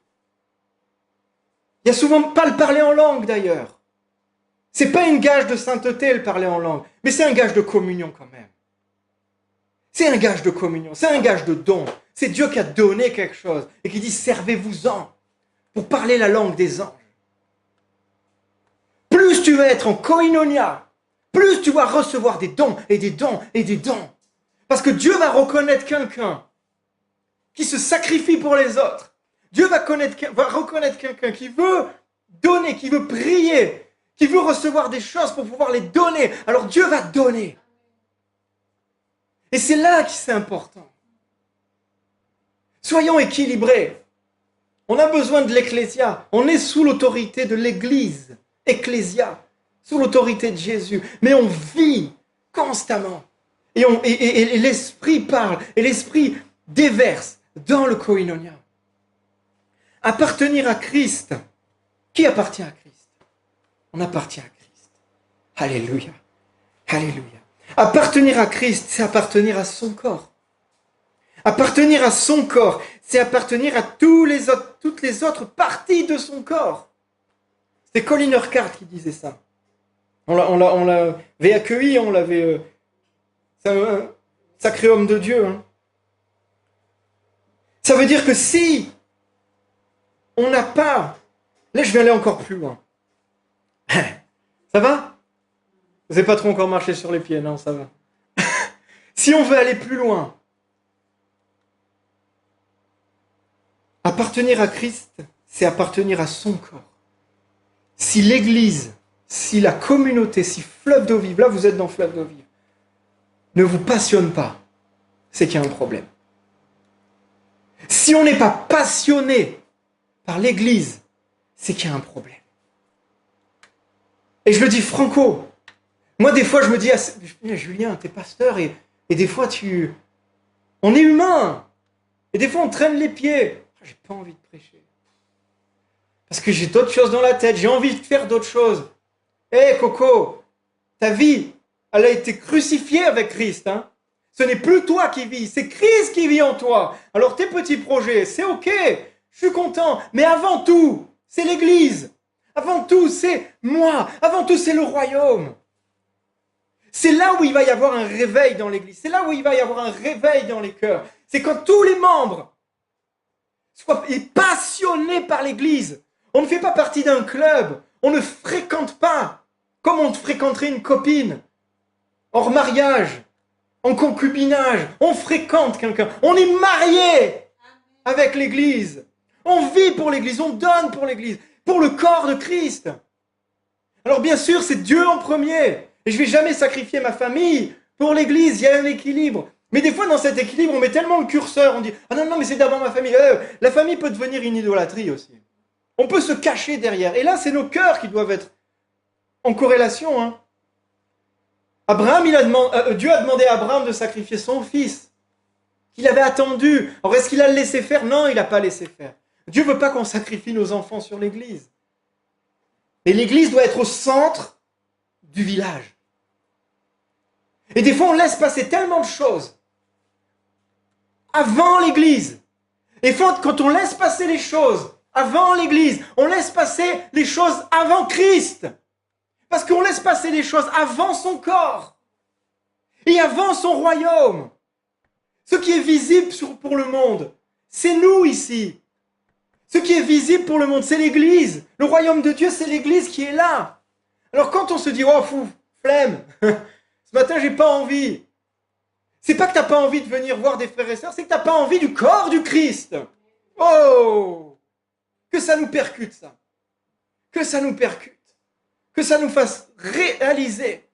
Il n'y a souvent pas le parler en langue d'ailleurs. C'est pas un gage de sainteté, le parler en langue, mais c'est un gage de communion quand même. C'est un gage de communion, c'est un gage de don. C'est Dieu qui a donné quelque chose et qui dit servez-vous-en pour parler la langue des anges. Plus tu vas être en koinonia, plus tu vas recevoir des dons et des dons et des dons. Parce que Dieu va reconnaître quelqu'un qui se sacrifie pour les autres. Dieu va reconnaître quelqu'un qui veut donner, qui veut prier, qui veut recevoir des choses pour pouvoir les donner. Alors Dieu va donner. Et c'est là que c'est important. Soyons équilibrés. On a besoin de l'ecclésia. On est sous l'autorité de l'église, ecclésia, sous l'autorité de Jésus. Mais on vit constamment. Et l'Esprit parle, et l'Esprit déverse dans le koinonia. Appartenir à Christ. Qui appartient à Christ? On appartient à Christ. Alléluia. Alléluia. Appartenir à Christ, c'est appartenir à son corps. Appartenir à son corps, c'est appartenir à toutes les autres parties de son corps. C'est Colin Urquhart qui disait ça. On l'avait accueilli, on l'avait... c'est un sacré homme de Dieu. Hein. Ça veut dire que si on n'a pas... Là, je vais aller encore plus loin. Ça va? Vous n'avez pas trop encore marché sur les pieds, non, ça va. Si on veut aller plus loin, appartenir à Christ, c'est appartenir à son corps. Si l'Église, si la communauté, si Fleuve d'eau vive, là vous êtes dans Fleuve d'eau vive, ne vous passionne pas, c'est qu'il y a un problème. Si on n'est pas passionné par l'Église, c'est qu'il y a un problème. Et je le dis franco. Moi, des fois, je me dis, Julien, t'es pasteur et des fois, on est humain. Et des fois, on traîne les pieds. J'ai pas envie de prêcher. Parce que j'ai d'autres choses dans la tête. J'ai envie de faire d'autres choses. Hé, Coco, ta vie, elle a été crucifiée avec Christ. Hein. Ce n'est plus toi qui vis, c'est Christ qui vit en toi. Alors, tes petits projets, c'est OK. Je suis content. Mais avant tout, c'est l'Église. Avant tout, c'est moi. Avant tout, c'est le royaume. C'est là où il va y avoir un réveil dans l'Église. C'est là où il va y avoir un réveil dans les cœurs. C'est quand tous les membres soient passionnés par l'Église. On ne fait pas partie d'un club. On ne fréquente pas comme on fréquenterait une copine. Hors mariage, en concubinage. On fréquente quelqu'un. On est marié avec l'Église. On vit pour l'Église. On donne pour l'Église. Pour le corps de Christ. Alors bien sûr, c'est Dieu en premier. Et je ne vais jamais sacrifier ma famille pour l'Église. Il y a un équilibre. Mais des fois, dans cet équilibre, on met tellement le curseur. On dit, ah non, mais c'est d'abord ma famille. La famille peut devenir une idolâtrie aussi. On peut se cacher derrière. Et là, c'est nos cœurs qui doivent être en corrélation. Hein. Dieu a demandé à Abraham de sacrifier son fils, qu'il avait attendu. Alors, est-ce qu'il a le laissé faire? Non, il n'a pas laissé faire. Dieu ne veut pas qu'on sacrifie nos enfants sur l'Église. Et l'Église doit être au centre du village. Et des fois, on laisse passer tellement de choses avant l'Église. Et quand on laisse passer les choses avant l'Église, on laisse passer les choses avant Christ. Parce qu'on laisse passer les choses avant son corps et avant son royaume. Ce qui est visible pour le monde, c'est nous ici. Ce qui est visible pour le monde, c'est l'Église. Le royaume de Dieu, c'est l'Église qui est là. Alors quand on se dit, oh fou, flemme, ce matin j'ai pas envie. C'est pas que t'as pas envie de venir voir des frères et sœurs, c'est que t'as pas envie du corps du Christ. Oh, que ça nous percute ça. Que ça nous percute. Que ça nous fasse réaliser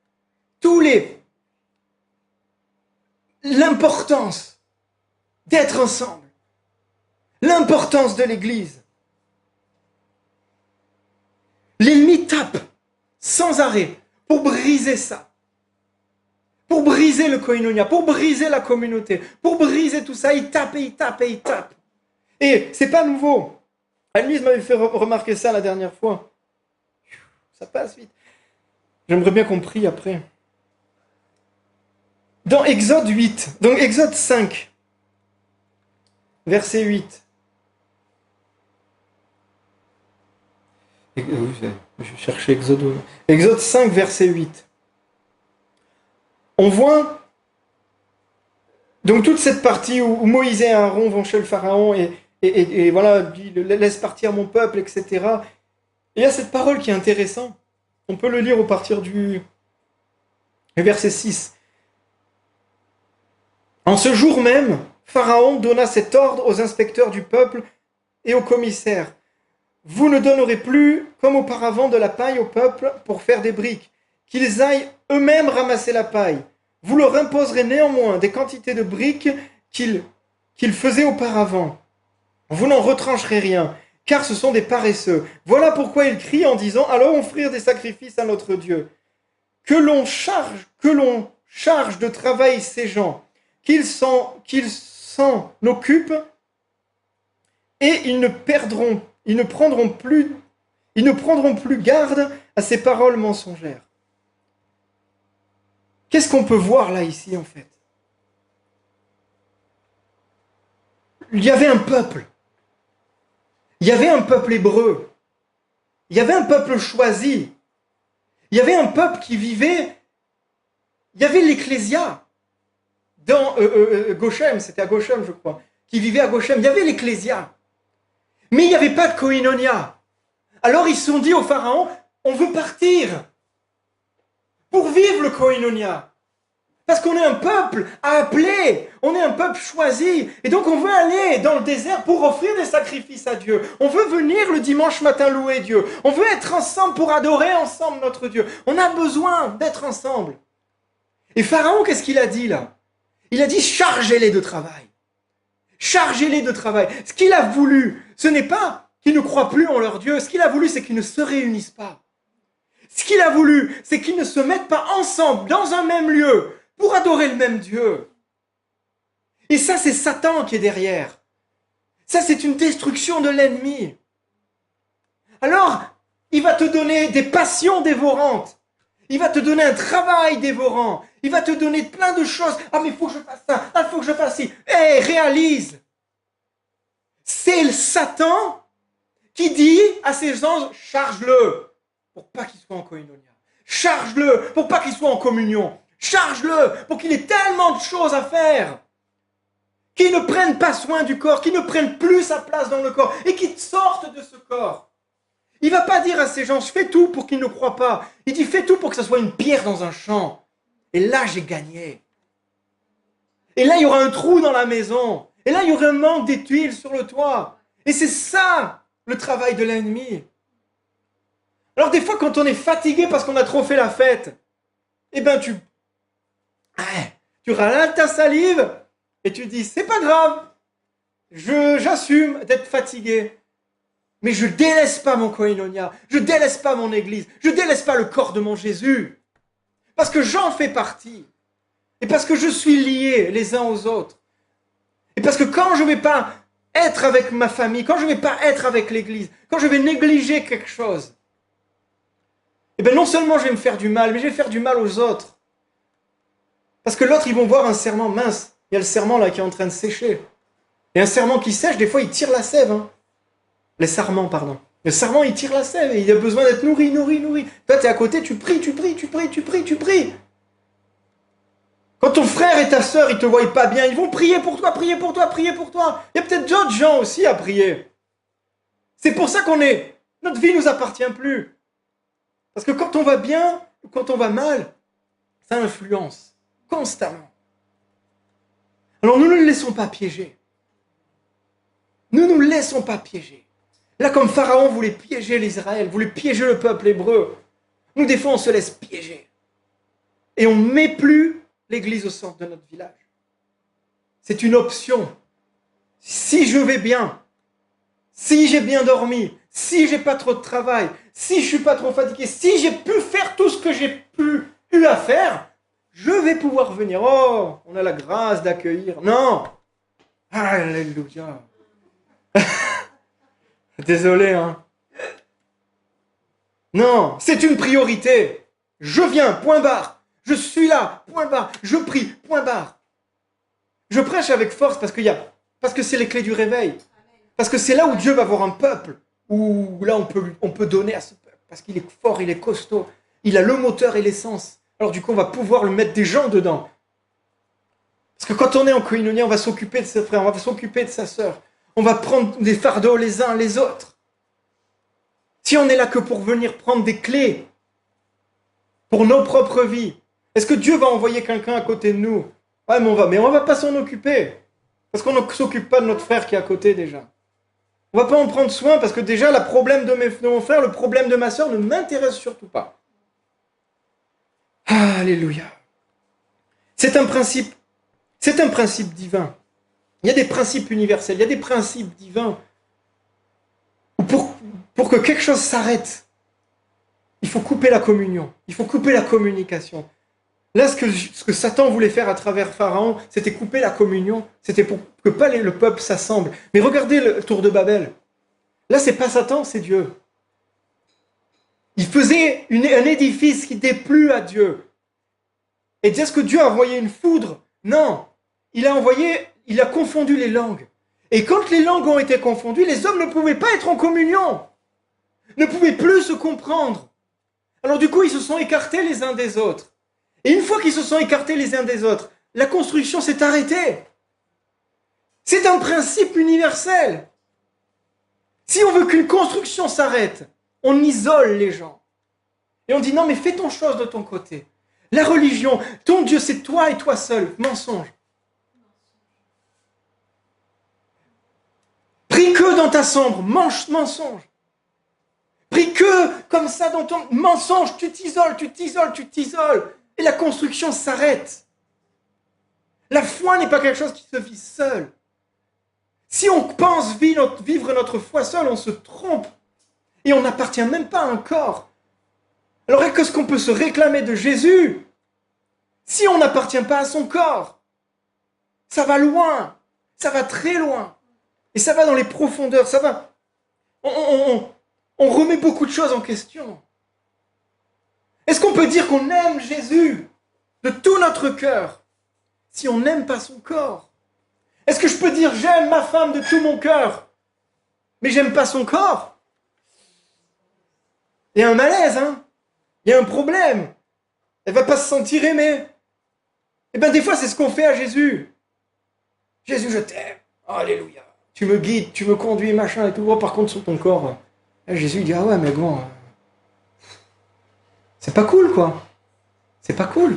l'importance d'être ensemble. L'importance de l'Église. L'ennemi tape sans arrêt pour briser ça. Pour briser le koinonia, pour briser la communauté, pour briser tout ça. Il tape et il tape et il tape. Et c'est pas nouveau. Anne-Lise m'avait fait remarquer ça la dernière fois. Ça passe vite. J'aimerais bien qu'on prie après. Dans Exode 8, dans Exode 5, verset 8. Je vais chercher Exode. Exode 5, verset 8. On voit donc toute cette partie où Moïse et Aaron vont chez le Pharaon et voilà, dit, laisse partir mon peuple, etc. Et il y a cette parole qui est intéressante. On peut le lire au partir du verset 6. En ce jour même, Pharaon donna cet ordre aux inspecteurs du peuple et aux commissaires. Vous ne donnerez plus, comme auparavant, de la paille au peuple pour faire des briques, qu'ils aillent eux-mêmes ramasser la paille. Vous leur imposerez néanmoins des quantités de briques qu'ils faisaient auparavant. Vous n'en retrancherez rien, car ce sont des paresseux. Voilà pourquoi ils crient en disant « Allons offrir des sacrifices à notre Dieu. » Que l'on charge de travail ces gens, qu'ils s'en occupent, et ils ne prendront plus garde à ces paroles mensongères. Qu'est-ce qu'on peut voir là, ici, en fait? Il y avait un peuple. Il y avait un peuple hébreu. Il y avait un peuple choisi. Il y avait un peuple qui vivait. Il y avait l'Ecclésia. Dans Goshem, c'était à Goshem, je crois, qui vivait à Goshem. Il y avait l'Ecclésia. Mais il n'y avait pas de koinonia. Alors ils se sont dit au Pharaon, on veut partir pour vivre le koinonia. Parce qu'on est un peuple appelé, on est un peuple choisi. Et donc on veut aller dans le désert pour offrir des sacrifices à Dieu. On veut venir le dimanche matin louer Dieu. On veut être ensemble pour adorer ensemble notre Dieu. On a besoin d'être ensemble. Et Pharaon, qu'est-ce qu'il a dit là? Il a dit chargez-les de travail. Chargez-les de travail. Ce qu'il a voulu, ce n'est pas qu'ils ne croient plus en leur Dieu. Ce qu'il a voulu, c'est qu'ils ne se réunissent pas. Ce qu'il a voulu, c'est qu'ils ne se mettent pas ensemble dans un même lieu pour adorer le même Dieu. Et ça, c'est Satan qui est derrière. Ça, c'est une destruction de l'ennemi. Alors, il va te donner des passions dévorantes. Il va te donner un travail dévorant. Il va te donner plein de choses. Ah, mais il faut que je fasse ça. Ah, il faut que je fasse ci. Hé, réalise. C'est le Satan qui dit à ses anges, charge-le pour pas qu'il soit en koinonia. Charge-le pour pas qu'il soit en communion. Charge-le pour qu'il ait tellement de choses à faire. Qu'il ne prenne pas soin du corps, qu'il ne prenne plus sa place dans le corps et qu'il sorte de ce corps. Il ne va pas dire à ces gens, je fais tout pour qu'ils ne croient pas. Il dit, fais tout pour que ce soit une pierre dans un champ. Et là, j'ai gagné. Et là, il y aura un trou dans la maison. Et là, il y aura un manque des tuiles sur le toit. Et c'est ça, le travail de l'ennemi. Alors des fois, quand on est fatigué parce qu'on a trop fait la fête, eh ben tu râles ta salive et tu dis, c'est pas grave, j'assume d'être fatigué. Mais je délaisse pas mon koinonia, je délaisse pas mon église, je délaisse pas le corps de mon Jésus. Parce que j'en fais partie. Et parce que je suis lié les uns aux autres. Et parce que quand je ne vais pas être avec ma famille, quand je ne vais pas être avec l'église, quand je vais négliger quelque chose, eh bien non seulement je vais me faire du mal, mais je vais faire du mal aux autres. Parce que l'autre, ils vont voir un serment mince. Il y a le serment là qui est en train de sécher. Et un serment qui sèche, des fois, il tire la sève. Hein. Les sarments, pardon. Le sarment, il tire la sève et il a besoin d'être nourri. Toi, tu es à côté, tu pries. Quand ton frère et ta sœur, ils ne te voient pas bien, ils vont prier pour toi. Il y a peut-être d'autres gens aussi à prier. C'est pour ça notre vie ne nous appartient plus. Parce que quand on va bien ou quand on va mal, ça influence constamment. Alors nous ne le laissons pas piéger. Là, comme Pharaon voulait piéger l'Israël, voulait piéger le peuple hébreu, nous, des fois, on se laisse piéger. Et on ne met plus l'église au centre de notre village. C'est une option. Si je vais bien, si j'ai bien dormi, si j'ai pas trop de travail, si je suis pas trop fatigué, si j'ai pu faire tout ce que j'ai eu à faire, je vais pouvoir venir. Oh, on a la grâce d'accueillir. Non. Alléluia. Désolé, hein. Non, c'est une priorité. Je viens, point barre. Je suis là, point barre. Je prie, point barre. Je prêche avec force parce que c'est les clés du réveil. Parce que c'est là où Dieu va voir un peuple, où là on peut donner à ce peuple. parce qu'il est fort, il est costaud, il a le moteur et l'essence. Alors du coup, on va pouvoir le mettre des gens dedans. Parce que quand on est en koinonia, on va s'occuper de ses frères, on va s'occuper de sa sœur. On va prendre des fardeaux les uns les autres. Si on est là que pour venir prendre des clés pour nos propres vies, est-ce que Dieu va envoyer quelqu'un à côté de nous? Ouais, mais on va pas s'en occuper. Parce qu'on ne s'occupe pas de notre frère qui est à côté déjà. On va pas en prendre soin parce que déjà, le problème de mon frère, le problème de ma sœur ne m'intéresse surtout pas. Alléluia. C'est un principe divin. Il y a des principes universels, il y a des principes divins. Pour que quelque chose s'arrête, il faut couper la communion, il faut couper la communication. Là, ce que Satan voulait faire à travers Pharaon, c'était couper la communion, c'était pour que pas le peuple s'assemble. Mais regardez le tour de Babel. Là, c'est pas Satan, c'est Dieu. Il faisait un édifice qui déplut à Dieu. Et est-ce que Dieu a envoyé une foudre? Non. Il a confondu les langues. Et quand les langues ont été confondues, les hommes ne pouvaient pas être en communion, ne pouvaient plus se comprendre. Alors du coup, ils se sont écartés les uns des autres. Et une fois qu'ils se sont écartés les uns des autres, la construction s'est arrêtée. C'est un principe universel. Si on veut qu'une construction s'arrête, on isole les gens. Et on dit non mais fais ton chose de ton côté. La religion, ton Dieu c'est toi et toi seul. Mensonge. Prie que dans ta chambre, mensonge. Prie que comme ça dans ton mensonge, tu t'isoles. Et la construction s'arrête. La foi n'est pas quelque chose qui se vit seul. Si on pense vivre notre foi seul, on se trompe. Et on n'appartient même pas à un corps. Alors qu'est-ce qu'on peut se réclamer de Jésus si on n'appartient pas à son corps? Ça va loin. Ça va très loin. Et ça va dans les profondeurs. Ça va. On remet beaucoup de choses en question. Est-ce qu'on peut dire qu'on aime Jésus de tout notre cœur si on n'aime pas son corps? Est-ce que je peux dire j'aime ma femme de tout mon cœur, mais j'aime pas son corps? Il y a un malaise, hein? Il y a un problème. Elle va pas se sentir aimée. Eh bien, des fois, c'est ce qu'on fait à Jésus. Jésus, je t'aime. Alléluia. Tu me guides, tu me conduis, machin et tout. Oh, par contre, sur ton corps. Et Jésus dit, ah ouais, mais bon, c'est pas cool, quoi. C'est pas cool.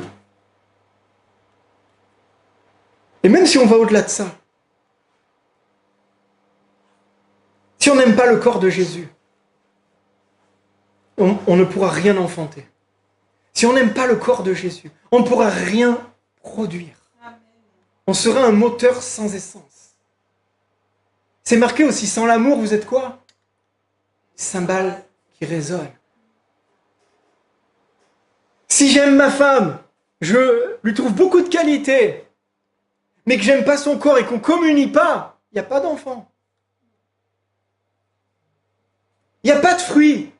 Et même si on va au-delà de ça, si on n'aime pas le corps de Jésus, on ne pourra rien enfanter. Si on n'aime pas le corps de Jésus, on ne pourra rien produire. On sera un moteur sans essence. C'est marqué aussi, sans l'amour, vous êtes quoi? Cymbales qui résonnent. Si j'aime ma femme, je lui trouve beaucoup de qualités, mais que j'aime pas son corps et qu'on ne communie pas, il n'y a pas d'enfant. Il n'y a pas de fruits.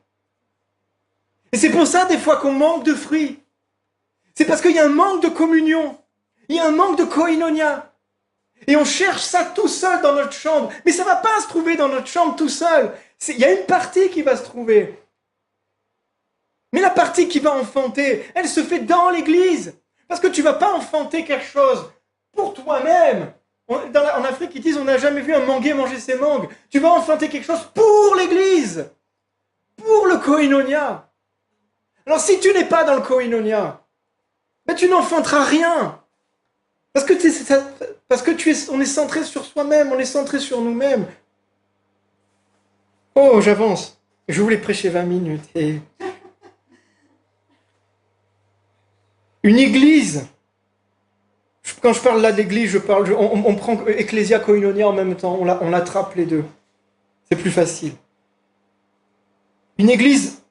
Et c'est pour ça, des fois, qu'on manque de fruits. C'est parce qu'il y a un manque de communion. Il y a un manque de koinonia. Et on cherche ça tout seul dans notre chambre. Mais ça ne va pas se trouver dans notre chambre tout seul. Il y a une partie qui va se trouver. Mais la partie qui va enfanter, elle se fait dans l'église. Parce que tu ne vas pas enfanter quelque chose pour toi-même. En Afrique, ils disent on n'a jamais vu un manguier manger ses mangues. Tu vas enfanter quelque chose pour l'église. Pour le koinonia. Alors si tu n'es pas dans le koinonia, ben tu n'enfanteras rien. Parce que on est centré sur soi-même, on est centré sur nous-mêmes. Oh, j'avance. Je voulais prêcher 20 minutes. Et... Une église. Quand je parle là d'église, on prend Ecclesia, Koinonia en même temps. On attrape les deux. C'est plus facile. Une église.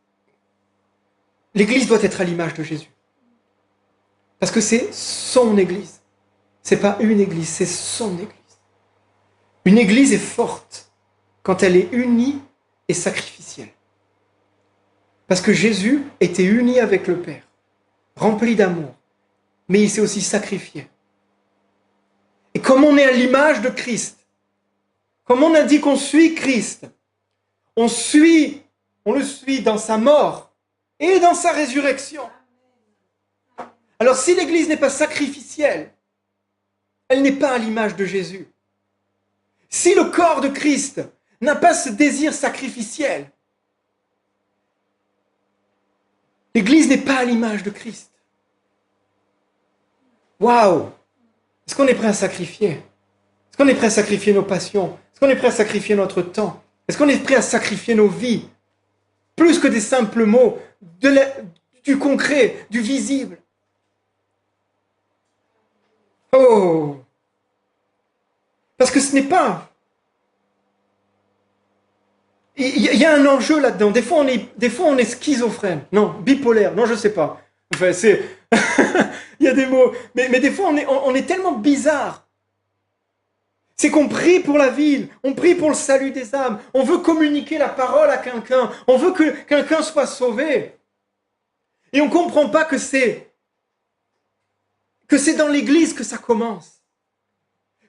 L'église doit être à l'image de Jésus. Parce que c'est son église. C'est pas une église, c'est son église. Une église est forte quand elle est unie et sacrificielle. Parce que Jésus était uni avec le Père, rempli d'amour, mais il s'est aussi sacrifié. Et comme on est à l'image de Christ, comme on a dit qu'on suit Christ, on suit On le suit dans sa mort et dans sa résurrection. Alors si l'Église n'est pas sacrificielle, elle n'est pas à l'image de Jésus. Si le corps de Christ n'a pas ce désir sacrificiel, l'Église n'est pas à l'image de Christ. Waouh! Est-ce qu'on est prêt à sacrifier? Est-ce qu'on est prêt à sacrifier nos passions? Est-ce qu'on est prêt à sacrifier notre temps? Est-ce qu'on est prêt à sacrifier nos vies? Plus que des simples mots, du concret, du visible. Oh! Parce que ce n'est pas... Il y a un enjeu là-dedans. Des fois, on est schizophrène. Non, bipolaire. Non, je ne sais pas. Enfin, c'est... Il y a des mots. Mais des fois, on est tellement bizarre. C'est qu'on prie pour la ville. On prie pour le salut des âmes. On veut communiquer la parole à quelqu'un. On veut que quelqu'un soit sauvé. Et on ne comprend pas que c'est dans l'église que ça commence.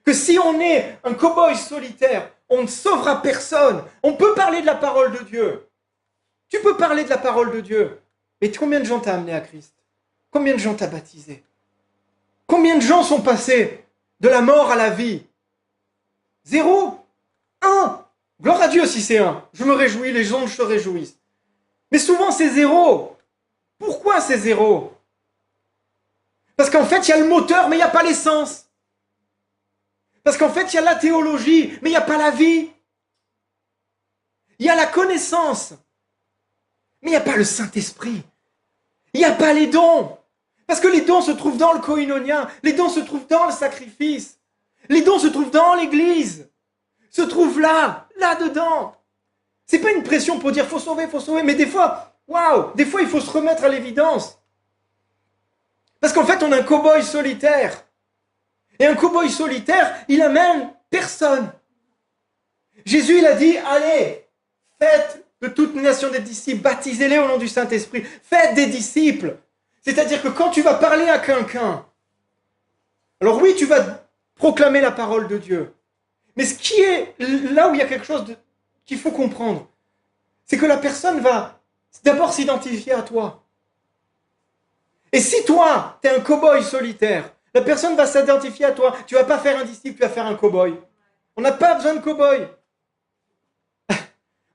Que si on est un cow-boy solitaire, on ne sauvera personne. On peut parler de la parole de Dieu. Tu peux parler de la parole de Dieu. Mais combien de gens t'as amené à Christ? Combien de gens t'as baptisé? Combien de gens sont passés de la mort à la vie? 0? 1? Gloire à Dieu si c'est 1. Je me réjouis, les anges se réjouissent. Mais souvent c'est 0. Pourquoi c'est 0? Parce qu'en fait, il y a le moteur, mais il n'y a pas l'essence. Parce qu'en fait, il y a la théologie, mais il n'y a pas la vie. Il y a la connaissance, mais il n'y a pas le Saint-Esprit. Il n'y a pas les dons. Parce que les dons se trouvent dans le koinonia, les dons se trouvent dans le sacrifice. Les dons se trouvent dans l'église. Se trouvent là, là-dedans. C'est pas une pression pour dire faut sauver, mais des fois, waouh, des fois il faut se remettre à l'évidence. Parce qu'en fait, on a un cow-boy solitaire. Et un cow-boy solitaire, il amène personne. Jésus, il a dit, allez, faites de toute nation des disciples, baptisez-les au nom du Saint-Esprit, faites des disciples. C'est-à-dire que quand tu vas parler à quelqu'un, alors oui, tu vas proclamer la parole de Dieu. Mais ce qui est là où il y a quelque chose qu'il faut comprendre, c'est que la personne va d'abord s'identifier à toi. Et si toi, tu es un cow-boy solitaire, la personne va s'identifier à toi. Tu ne vas pas faire un disciple, tu vas faire un cow-boy. On n'a pas besoin de cow-boy.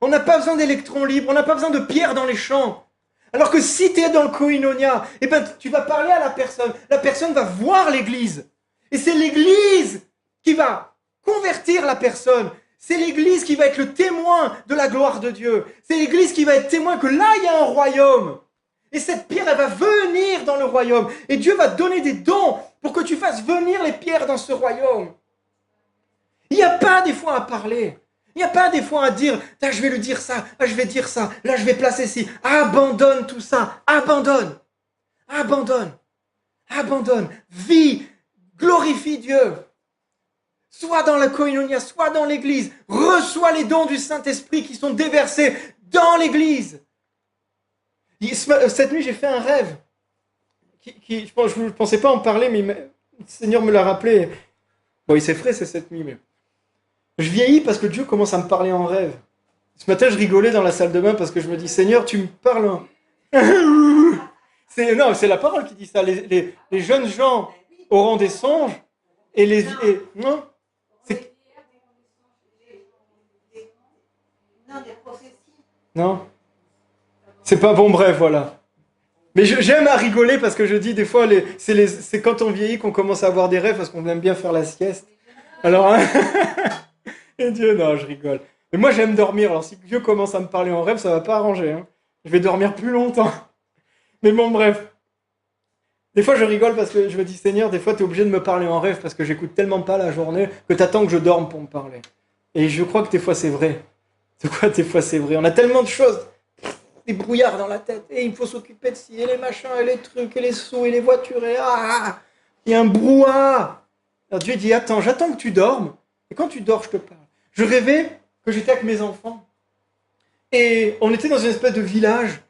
On n'a pas besoin d'électrons libres, on n'a pas besoin de pierres dans les champs. Alors que si tu es dans le koinonia, eh ben, tu vas parler à la personne va voir l'église. Et c'est l'église qui va convertir la personne. C'est l'église qui va être le témoin de la gloire de Dieu. C'est l'église qui va être témoin que là, il y a un royaume. Et cette pierre, elle va venir dans le royaume. Et Dieu va donner des dons pour que tu fasses venir les pierres dans ce royaume. Il n'y a pas des fois à parler. Il n'y a pas des fois à dire, là je vais lui dire ça, là je vais dire ça, là je vais placer ci. Abandonne tout ça, abandonne. Abandonne. Abandonne. Vis, glorifie Dieu. Soit dans la koinonia, soit dans l'église. Reçois les dons du Saint-Esprit qui sont déversés dans l'église. Cette nuit, j'ai fait un rêve. Je ne pensais pas en parler, mais le Seigneur me l'a rappelé. Bon, il s'est frais, c'est cette nuit, mais... Je vieillis parce que Dieu commence à me parler en rêve. Ce matin, je rigolais dans la salle de bain parce que je me dis, Seigneur, tu me parles. Non, c'est la parole qui dit ça. Les jeunes gens auront des songes et les... non, c'est... Non. C'est pas bon, bref, voilà. Mais j'aime à rigoler parce que je dis des fois, c'est quand on vieillit qu'on commence à avoir des rêves parce qu'on aime bien faire la sieste. Alors... Et Dieu, non, je rigole. Mais moi, j'aime dormir. Alors, si Dieu commence à me parler en rêve, ça va pas arranger. Hein. Je vais dormir plus longtemps. Mais bon, bref. Des fois, je rigole parce que je me dis, Seigneur, des fois, tu es obligé de me parler en rêve parce que j'écoute tellement pas la journée que tu attends que je dorme pour me parler. Et je crois que des fois, c'est vrai. Des fois, c'est vrai. On a tellement de choses, des brouillards dans la tête. Et il faut s'occuper de ci, et les machins, et les trucs, et les sous, et les voitures, et il y a un brouhaha. Alors Dieu dit, attends, j'attends que tu dormes. Et quand tu dors, je te parle. Je rêvais que j'étais avec mes enfants. Et on était dans une espèce de village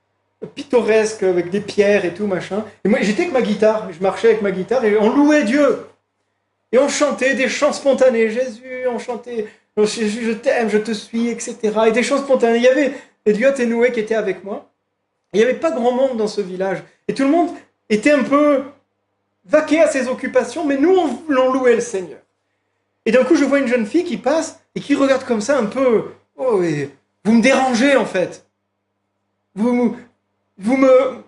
pittoresque avec des pierres et tout, machin. Et moi, j'étais avec ma guitare. Je marchais avec ma guitare et on louait Dieu. Et on chantait des chants spontanés. Jésus, on chantait Jésus, je t'aime, je te suis, etc. Et des chants spontanés. Il y avait Eliot et Noé qui étaient avec moi. Il n'y avait pas grand monde dans ce village. Et tout le monde était un peu vaqué à ses occupations, mais nous, on louait le Seigneur. Et d'un coup, je vois une jeune fille qui passe et qui regarde comme ça un peu. Oh, et vous me dérangez en fait. Vous me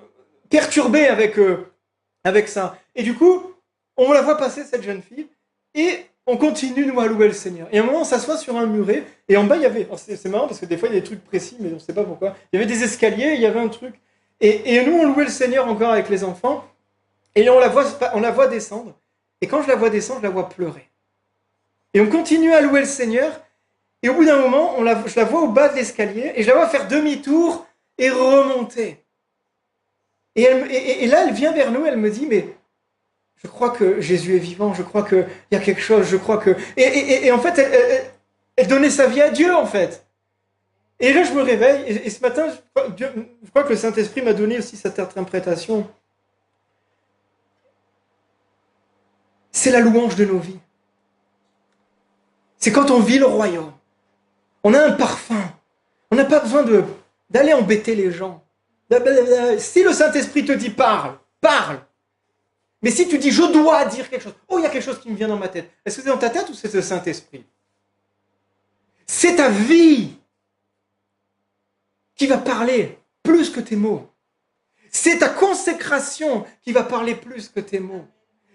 perturbez avec ça. Et du coup, on la voit passer, cette jeune fille, et on continue, nous, à louer le Seigneur. Et à un moment, on s'assoit sur un muret, et en bas, il y avait... C'est marrant, parce que des fois, il y a des trucs précis, mais on ne sait pas pourquoi. Il y avait des escaliers, il y avait un truc. Et nous, on louait le Seigneur encore avec les enfants, et on la voit descendre. Et quand je la vois descendre, je la vois pleurer. Et on continue à louer le Seigneur, et au bout d'un moment, je la vois au bas de l'escalier, et je la vois faire demi-tour et remonter. Et là, elle vient vers nous, elle me dit, mais je crois que Jésus est vivant, je crois qu'il y a quelque chose, je crois que... Et en fait, elle donnait sa vie à Dieu, en fait. Et là, je me réveille, et ce matin, je crois que le Saint-Esprit m'a donné aussi cette interprétation. C'est la louange de nos vies. C'est quand on vit le royaume. On a un parfum. On n'a pas besoin d'aller embêter les gens. Si le Saint-Esprit te dit parle, parle. Mais si tu dis je dois dire quelque chose, oh il y a quelque chose qui me vient dans ma tête. Est-ce que c'est dans ta tête ou c'est le Saint-Esprit? C'est ta vie qui va parler plus que tes mots. C'est ta consécration qui va parler plus que tes mots.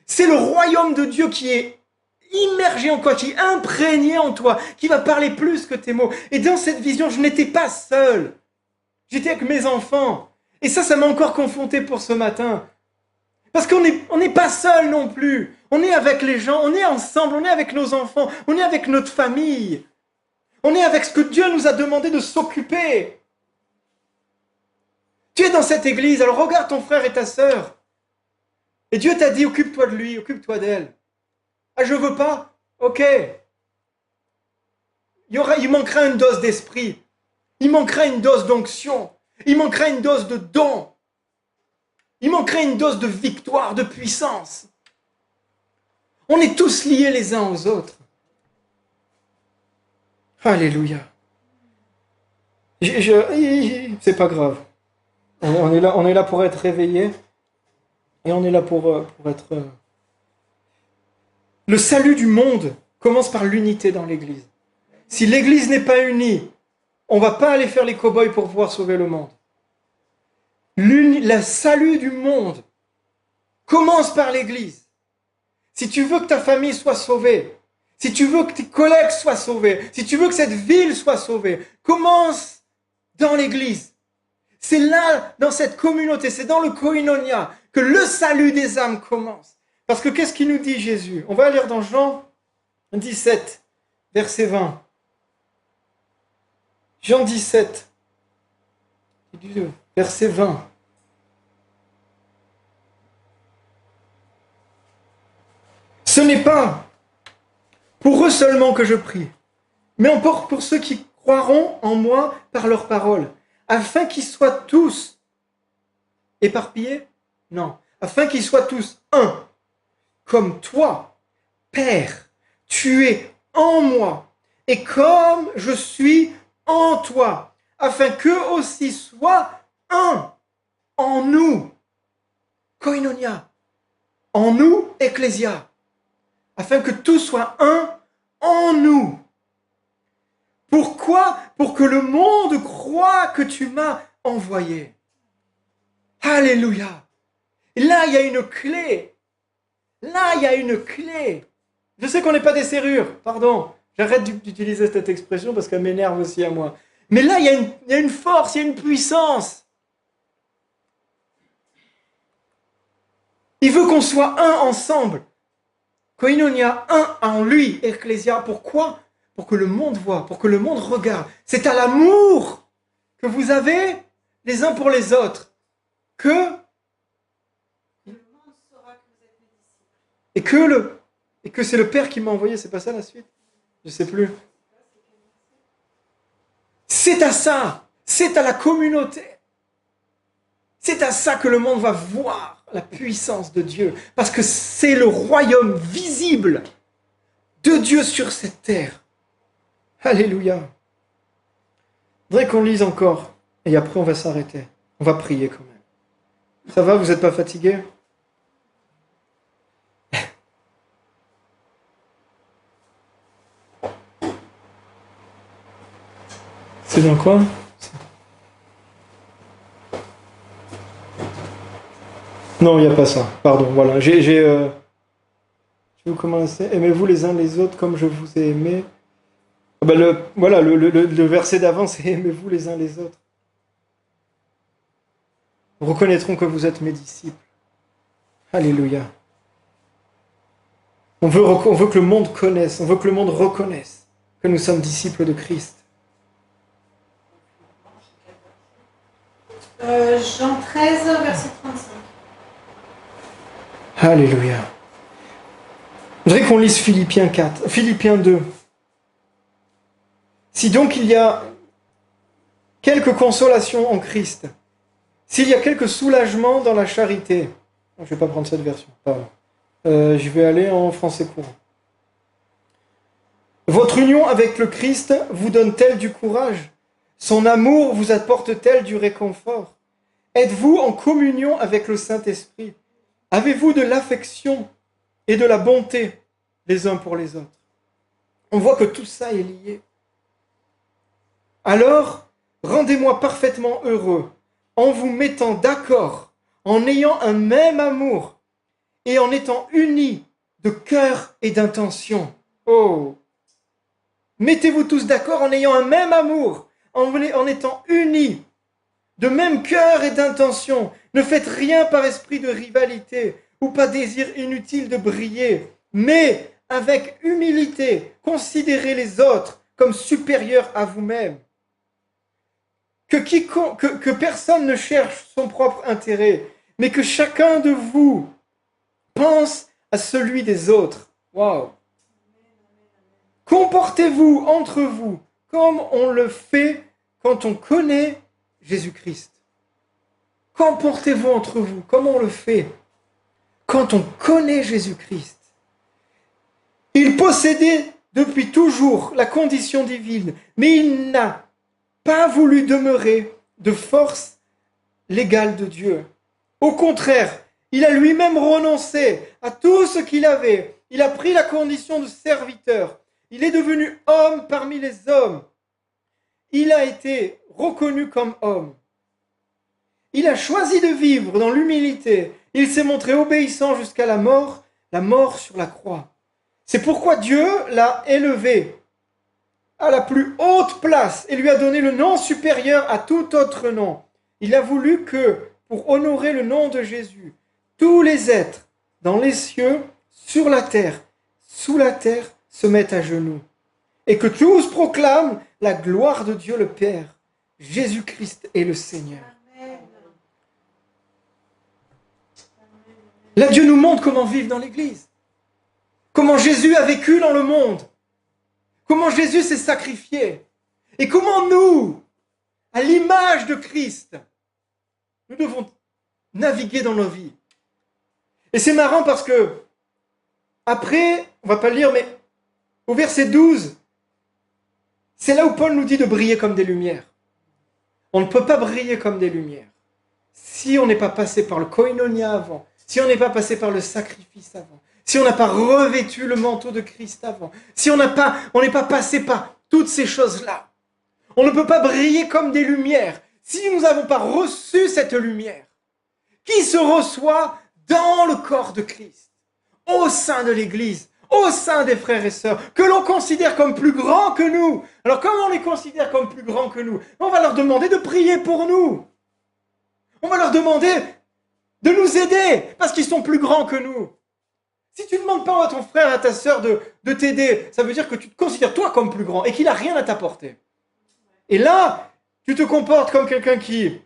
C'est le royaume de Dieu qui est immergé en toi, qui est imprégné en toi, qui va parler plus que tes mots. Et dans cette vision, je n'étais pas seul. J'étais avec mes enfants. Et ça m'a encore confronté pour ce matin. Parce qu'on n'est pas seul non plus. On est avec les gens, on est ensemble, on est avec nos enfants, on est avec notre famille. On est avec ce que Dieu nous a demandé de s'occuper. Tu es dans cette église, alors regarde ton frère et ta sœur. Et Dieu t'a dit, occupe-toi de lui, occupe-toi d'elle. Ah, je veux pas? Ok. Il manquera une dose d'esprit. Il manquera une dose d'onction. Il manquera une dose de don. Il manquerait une dose de victoire, de puissance. On est tous liés les uns aux autres. Alléluia. C'est pas grave. On est là pour être réveillés. Et on est là pour être... Le salut du monde commence par l'unité dans l'Église. Si l'Église n'est pas unie, on ne va pas aller faire les cow-boys pour pouvoir sauver le monde. Le salut du monde commence par l'Église. Si tu veux que ta famille soit sauvée, si tu veux que tes collègues soient sauvés, si tu veux que cette ville soit sauvée, commence dans l'Église. C'est là, dans cette communauté, c'est dans le koinonia que le salut des âmes commence. Parce que qu'est-ce qu'il nous dit Jésus? On va lire dans Jean 17, verset 20. Jean 17, verset 20. Ce n'est pas pour eux seulement que je prie, mais encore pour ceux qui croiront en moi par leur parole, afin qu'ils soient tous éparpillés? Non, afin qu'ils soient tous un, comme toi, Père, tu es en moi, et comme je suis en toi, afin qu'eux aussi soient un en nous, koinonia, en nous, ecclésia, afin que tout soit un en nous. Pourquoi? Pour que le monde croie que tu m'as envoyé. Alléluia. Et là, il y a une clé. Là, il y a une clé. Je sais qu'on n'est pas des serrures, pardon. J'arrête d'utiliser cette expression parce qu'elle m'énerve aussi à moi. Mais là, il y a une force, il y a une puissance. Il veut qu'on soit un ensemble. Koinonia, un en lui, Ecclésia. Pourquoi? Pour que le monde voit, pour que le monde regarde. C'est à l'amour que vous avez les uns pour les autres que... Et que c'est le Père qui m'a envoyé, c'est pas ça la suite? Je sais plus. C'est à ça, c'est à la communauté. C'est à ça que le monde va voir la puissance de Dieu. Parce que c'est le royaume visible de Dieu sur cette terre. Alléluia. Je voudrais qu'on lise encore Et après, on va s'arrêter. On va prier quand même. Ça va, vous n'êtes pas fatigué? C'est dans quoi? Non, il n'y a pas ça. Pardon, voilà. Je vais vous commencer. Aimez-vous les uns les autres comme je vous ai aimé. Ah ben le verset d'avant, c'est aimez-vous les uns les autres. Reconnaîtront que vous êtes mes disciples. Alléluia. On veut que le monde connaisse, on veut que le monde reconnaisse que nous sommes disciples de Christ. Jean 13, verset 35. Alléluia. Je voudrais qu'on lise Philippiens 2. Si donc il y a quelque consolation en Christ, s'il y a quelque soulagement dans la charité, je ne vais pas prendre cette version, pardon. Je vais aller en français courant. Votre union avec le Christ vous donne-t-elle du courage? Son amour vous apporte-t-elle du réconfort? Êtes-vous en communion avec le Saint-Esprit? Avez-vous de l'affection et de la bonté les uns pour les autres? On voit que tout ça est lié. Alors, rendez-moi parfaitement heureux en vous mettant d'accord, en ayant un même amour et en étant unis de cœur et d'intention. Oh! Mettez-vous tous d'accord en ayant un même amour, en étant unis de même cœur et d'intention. Ne faites rien par esprit de rivalité ou par désir inutile de briller, mais avec humilité, considérez les autres comme supérieurs à vous-même. Que personne ne cherche son propre intérêt, mais que chacun de vous pense à celui des autres. Waouh! Comportez-vous entre vous comme on le fait quand on connaît Jésus-Christ. Comportez-vous entre vous comme on le fait quand on connaît Jésus-Christ. Il possédait depuis toujours la condition divine, mais il n'a pas voulu demeurer de force l'égale de Dieu. Au contraire, il a lui-même renoncé à tout ce qu'il avait. Il a pris la condition de serviteur. Il est devenu homme parmi les hommes. Il a été reconnu comme homme. Il a choisi de vivre dans l'humilité. Il s'est montré obéissant jusqu'à la mort sur la croix. C'est pourquoi Dieu l'a élevé à la plus haute place et lui a donné le nom supérieur à tout autre nom. Il a voulu que, pour honorer le nom de Jésus, tous les êtres dans les cieux, sur la terre, sous la terre, se mettent à genoux. Et que tous proclament la gloire de Dieu le Père. Jésus-Christ est le Seigneur. Amen. Là, Dieu nous montre comment vivre dans l'Église. Comment Jésus a vécu dans le monde. Comment Jésus s'est sacrifié. Et comment nous, à l'image de Christ, nous devons naviguer dans nos vies. Et c'est marrant parce que, après, on va pas le lire, mais au verset 12, c'est là où Paul nous dit de briller comme des lumières. On ne peut pas briller comme des lumières si on n'est pas passé par le koinonia avant, si on n'est pas passé par le sacrifice avant, si on n'a pas revêtu le manteau de Christ avant, si on n'est pas passé par toutes ces choses-là. On ne peut pas briller comme des lumières si nous n'avons pas reçu cette lumière qui se reçoit dans le corps de Christ, au sein de l'Église, au sein des frères et sœurs, que l'on considère comme plus grands que nous. Alors comment on les considère comme plus grands que nous? On va leur demander de prier pour nous. On va leur demander de nous aider parce qu'ils sont plus grands que nous. Si tu ne demandes pas à ton frère, à ta sœur de t'aider, ça veut dire que tu te considères toi comme plus grand et qu'il n'a rien à t'apporter. Et là, tu te comportes comme quelqu'un qui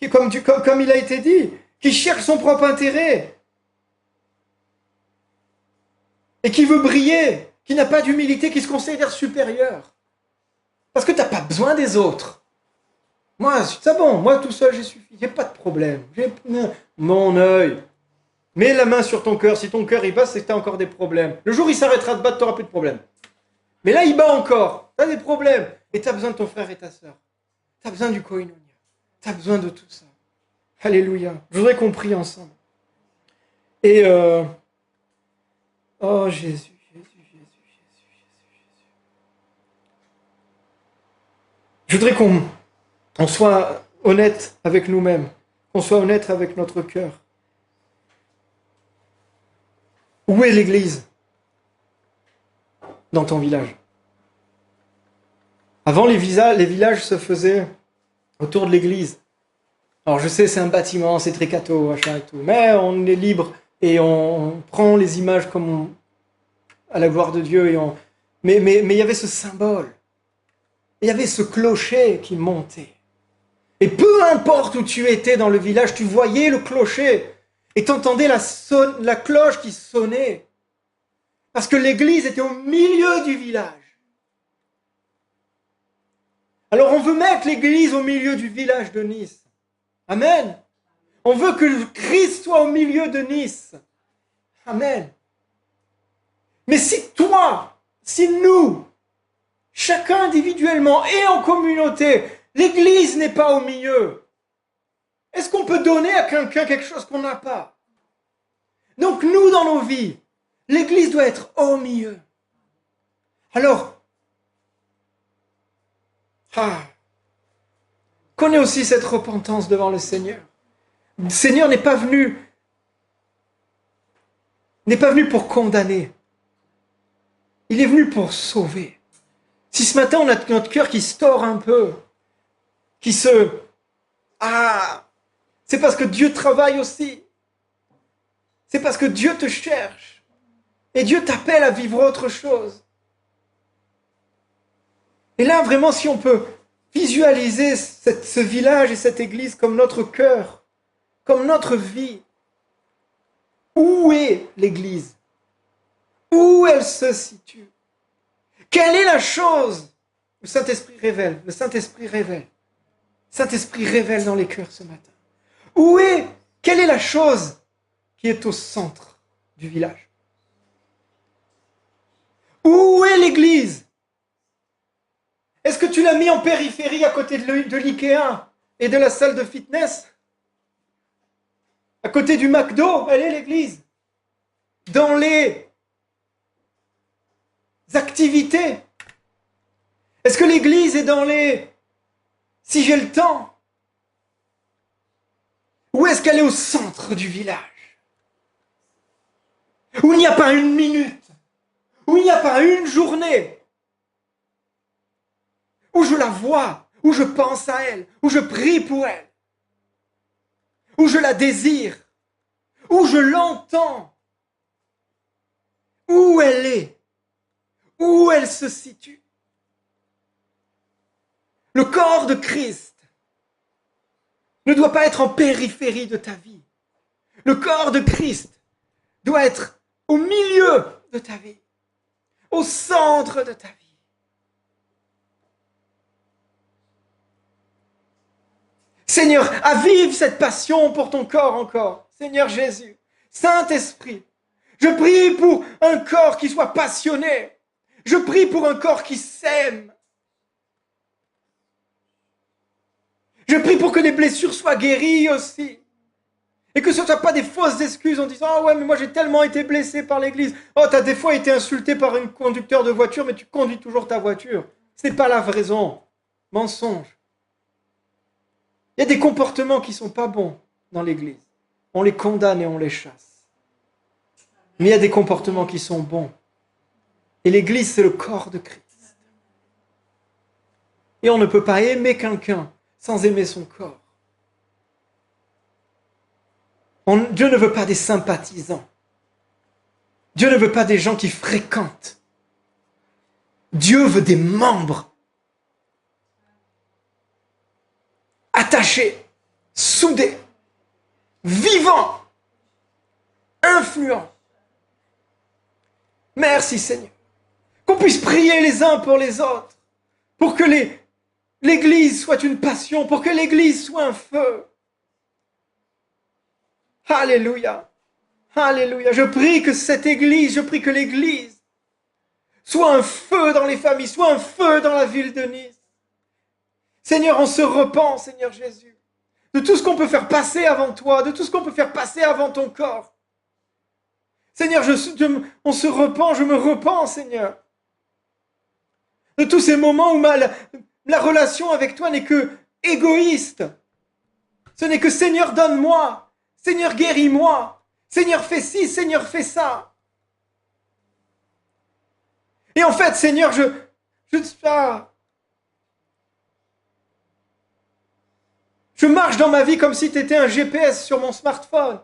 comme il a été dit, qui cherche son propre intérêt et qui veut briller, qui n'a pas d'humilité, qui se considère supérieur. Parce que tu n'as pas besoin des autres. Moi, c'est bon, moi tout seul j'ai suffi, j'ai pas de problème. J'ai mon œil. Mets la main sur ton cœur, si ton cœur il bat, c'est que tu as encore des problèmes. Le jour où il s'arrêtera de battre, tu n'auras plus de problème. Mais là, il bat encore, tu as des problèmes. Et tu as besoin de ton frère et ta sœur. Tu as besoin du koinonia. Tu as besoin de tout ça. Alléluia. Je voudrais qu'on prie ensemble. Et oh Jésus. Je voudrais qu'on soit honnête avec nous-mêmes, qu'on soit honnête avec notre cœur. Où est l'église dans ton village? Avant, les villages se faisaient autour de l'église. Alors je sais, c'est un bâtiment, c'est très catho, machin et tout, mais on est libre et on prend les images comme à la gloire de Dieu. Mais il y avait ce symbole. Il y avait ce clocher qui montait. Et peu importe où tu étais dans le village, tu voyais le clocher et tu entendais la cloche qui sonnait. Parce que l'église était au milieu du village. Alors on veut mettre l'église au milieu du village de Nice. Amen. On veut que Christ soit au milieu de Nice. Amen. Mais si nous, chacun individuellement et en communauté, l'église n'est pas au milieu, est-ce qu'on peut donner à quelqu'un quelque chose qu'on n'a pas? Donc nous, dans nos vies, l'église doit être au milieu. Alors, connais aussi cette repentance devant le Seigneur. Le Seigneur n'est pas venu pour condamner. Il est venu pour sauver. Si ce matin on a notre cœur qui se tord un peu, c'est parce que Dieu travaille aussi. C'est parce que Dieu te cherche. Et Dieu t'appelle à vivre autre chose. Et là, vraiment, si on peut visualiser ce village et cette église comme notre cœur, comme notre vie, où est l'église? Où elle se situe? Quelle est la chose? Le Saint-Esprit révèle. Le Saint-Esprit révèle. Le Saint-Esprit révèle dans les cœurs ce matin. Quelle est la chose qui est au centre du village? Où est l'église? Est-ce que tu l'as mis en périphérie à côté de l'IKEA et de la salle de fitness? À côté du McDo, elle est l'église. Dans les activités. Est-ce que l'église est dans les... Si j'ai le temps? Ou est-ce qu'elle est au centre du village? Où il n'y a pas une minute? Où il n'y a pas une journée? Où je la vois? Où je pense à elle? Où je prie pour elle? Où je la désire? Où je l'entends? Où elle est? Où elle se situe? Le corps de Christ ne doit pas être en périphérie de ta vie. Le corps de Christ doit être au milieu de ta vie, au centre de ta vie. Seigneur, avive cette passion pour ton corps encore. Seigneur Jésus, Saint-Esprit, je prie pour un corps qui soit passionné. Je prie pour un corps qui s'aime. Je prie pour que les blessures soient guéries aussi. Et que ce ne soit pas des fausses excuses en disant « Ah ouais, mais moi j'ai tellement été blessé par l'église. Oh, tu as des fois été insulté par un conducteur de voiture, mais tu conduis toujours ta voiture. » Ce n'est pas la raison. Mensonge. Il y a des comportements qui ne sont pas bons dans l'église. On les condamne et on les chasse. Mais il y a des comportements qui sont bons. Et l'église, c'est le corps de Christ. Et on ne peut pas aimer quelqu'un sans aimer son corps. Dieu ne veut pas des sympathisants. Dieu ne veut pas des gens qui fréquentent. Dieu veut des membres attachés, soudés, vivants, influents. Merci Seigneur. Qu'on puisse prier les uns pour les autres, pour que l'Église soit une passion, pour que l'Église soit un feu. Alléluia. Alléluia. Je prie que l'Église soit un feu dans les familles, soit un feu dans la ville de Nice. Seigneur, on se repent, Seigneur Jésus, de tout ce qu'on peut faire passer avant toi, de tout ce qu'on peut faire passer avant ton corps. Seigneur, on se repent, je me repens, Seigneur, de tous ces moments où la relation avec toi n'est que égoïste. Ce n'est que Seigneur, donne-moi, Seigneur, guéris-moi, Seigneur, fais ci, Seigneur, fais ça. Et en fait, Seigneur, je marche dans ma vie comme si tu étais un GPS sur mon smartphone.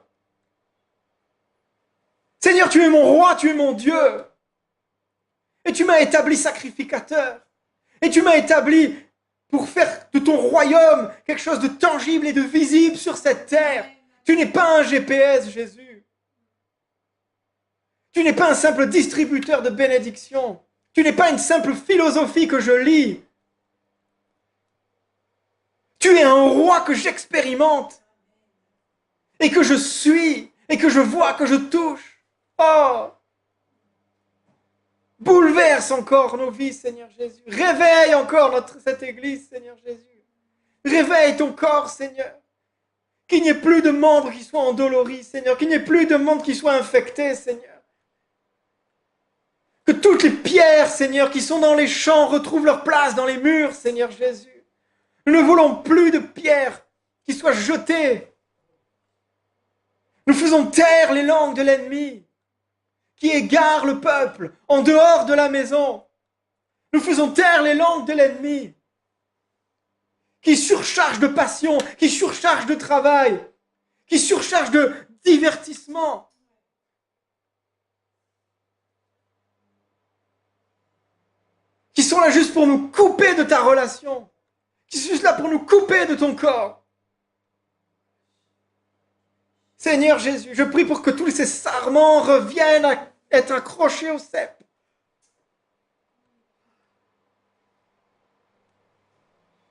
Seigneur, tu es mon roi, tu es mon Dieu. Et tu m'as établi sacrificateur. Et tu m'as établi pour faire de ton royaume quelque chose de tangible et de visible sur cette terre. Tu n'es pas un GPS, Jésus. Tu n'es pas un simple distributeur de bénédictions. Tu n'es pas une simple philosophie que je lis. Tu es un roi que j'expérimente et que je suis et que je vois, que je touche. Oh! Bouleverse encore nos vies, Seigneur Jésus. Réveille encore cette Église, Seigneur Jésus. Réveille ton corps, Seigneur. Qu'il n'y ait plus de membres qui soient endoloris, Seigneur. Qu'il n'y ait plus de membres qui soient infectés, Seigneur. Que toutes les pierres, Seigneur, qui sont dans les champs retrouvent leur place dans les murs, Seigneur Jésus. Nous ne voulons plus de pierres qui soient jetées. Nous faisons taire les langues de l'ennemi qui égare le peuple en dehors de la maison. Nous faisons taire les langues de l'ennemi qui surcharge de passion, qui surcharge de travail, qui surcharge de divertissement. Qui sont là juste pour nous couper de ta relation, qui sont juste là pour nous couper de ton corps. Seigneur Jésus, je prie pour que tous ces sarments reviennent à être accrochés au cep.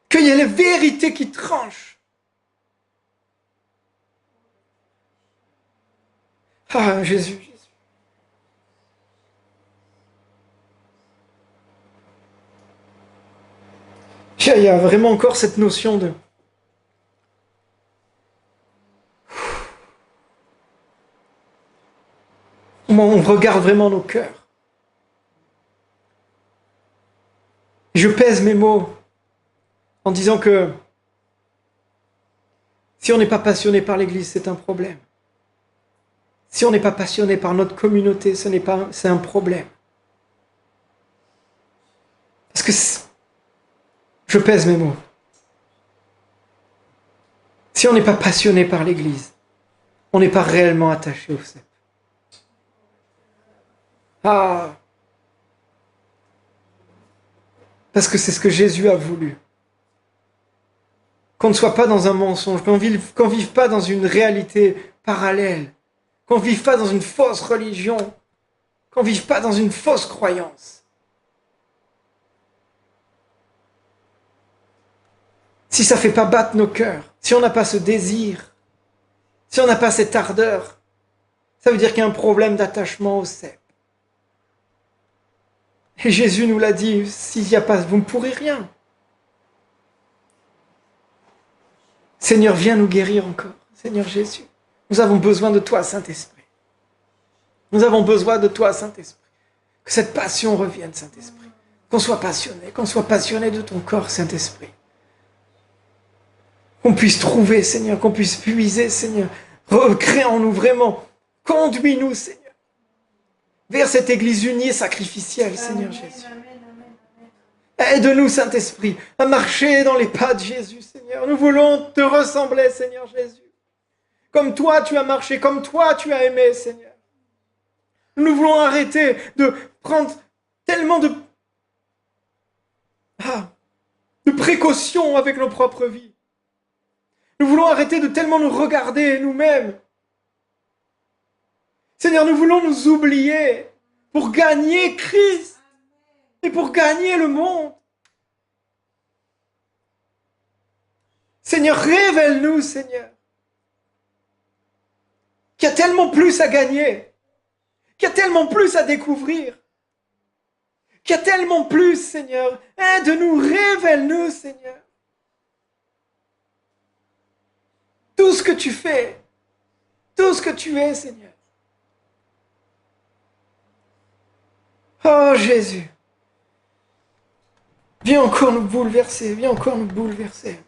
Qu'il y ait les vérités qui tranchent. Ah, Jésus. Il y a vraiment encore cette notion de... On regarde vraiment nos cœurs. Je pèse mes mots en disant que si on n'est pas passionné par l'Église, c'est un problème. Si on n'est pas passionné par notre communauté, c'est un problème. Parce que je pèse mes mots. Si on n'est pas passionné par l'Église, on n'est pas réellement attaché au cep. Ah! Parce que c'est ce que Jésus a voulu. Qu'on ne soit pas dans un mensonge, qu'on vive pas dans une réalité parallèle, qu'on vive pas dans une fausse religion, qu'on vive pas dans une fausse croyance. Si ça fait pas battre nos cœurs, si on n'a pas ce désir, si on n'a pas cette ardeur, ça veut dire qu'il y a un problème d'attachement au cep. Et Jésus nous l'a dit, s'il n'y a pas, vous ne pourrez rien. Seigneur, viens nous guérir encore. Seigneur Jésus, nous avons besoin de toi, Saint-Esprit. Nous avons besoin de toi, Saint-Esprit. Que cette passion revienne, Saint-Esprit. Qu'on soit passionné de ton corps, Saint-Esprit. Qu'on puisse trouver, Seigneur, qu'on puisse puiser, Seigneur. Recrée en nous vraiment. Conduis-nous, Seigneur, vers cette Église unie et sacrificielle, Seigneur Jésus. Aide-nous, Saint-Esprit, à marcher dans les pas de Jésus, Seigneur. Nous voulons te ressembler, Seigneur Jésus. Comme toi, tu as marché, comme toi, tu as aimé, Seigneur. Nous voulons arrêter de prendre tellement de précautions avec nos propres vies. Nous voulons arrêter de tellement nous regarder nous-mêmes. Seigneur, nous voulons nous oublier pour gagner Christ et pour gagner le monde. Seigneur, révèle-nous, Seigneur, qu'il y a tellement plus à gagner, qu'il y a tellement plus à découvrir, qu'il y a tellement plus, Seigneur. Aide-nous, révèle-nous, Seigneur. ce que tu fais, tout ce que tu es, Seigneur. Oh Jésus, viens encore nous bouleverser, viens encore nous bouleverser.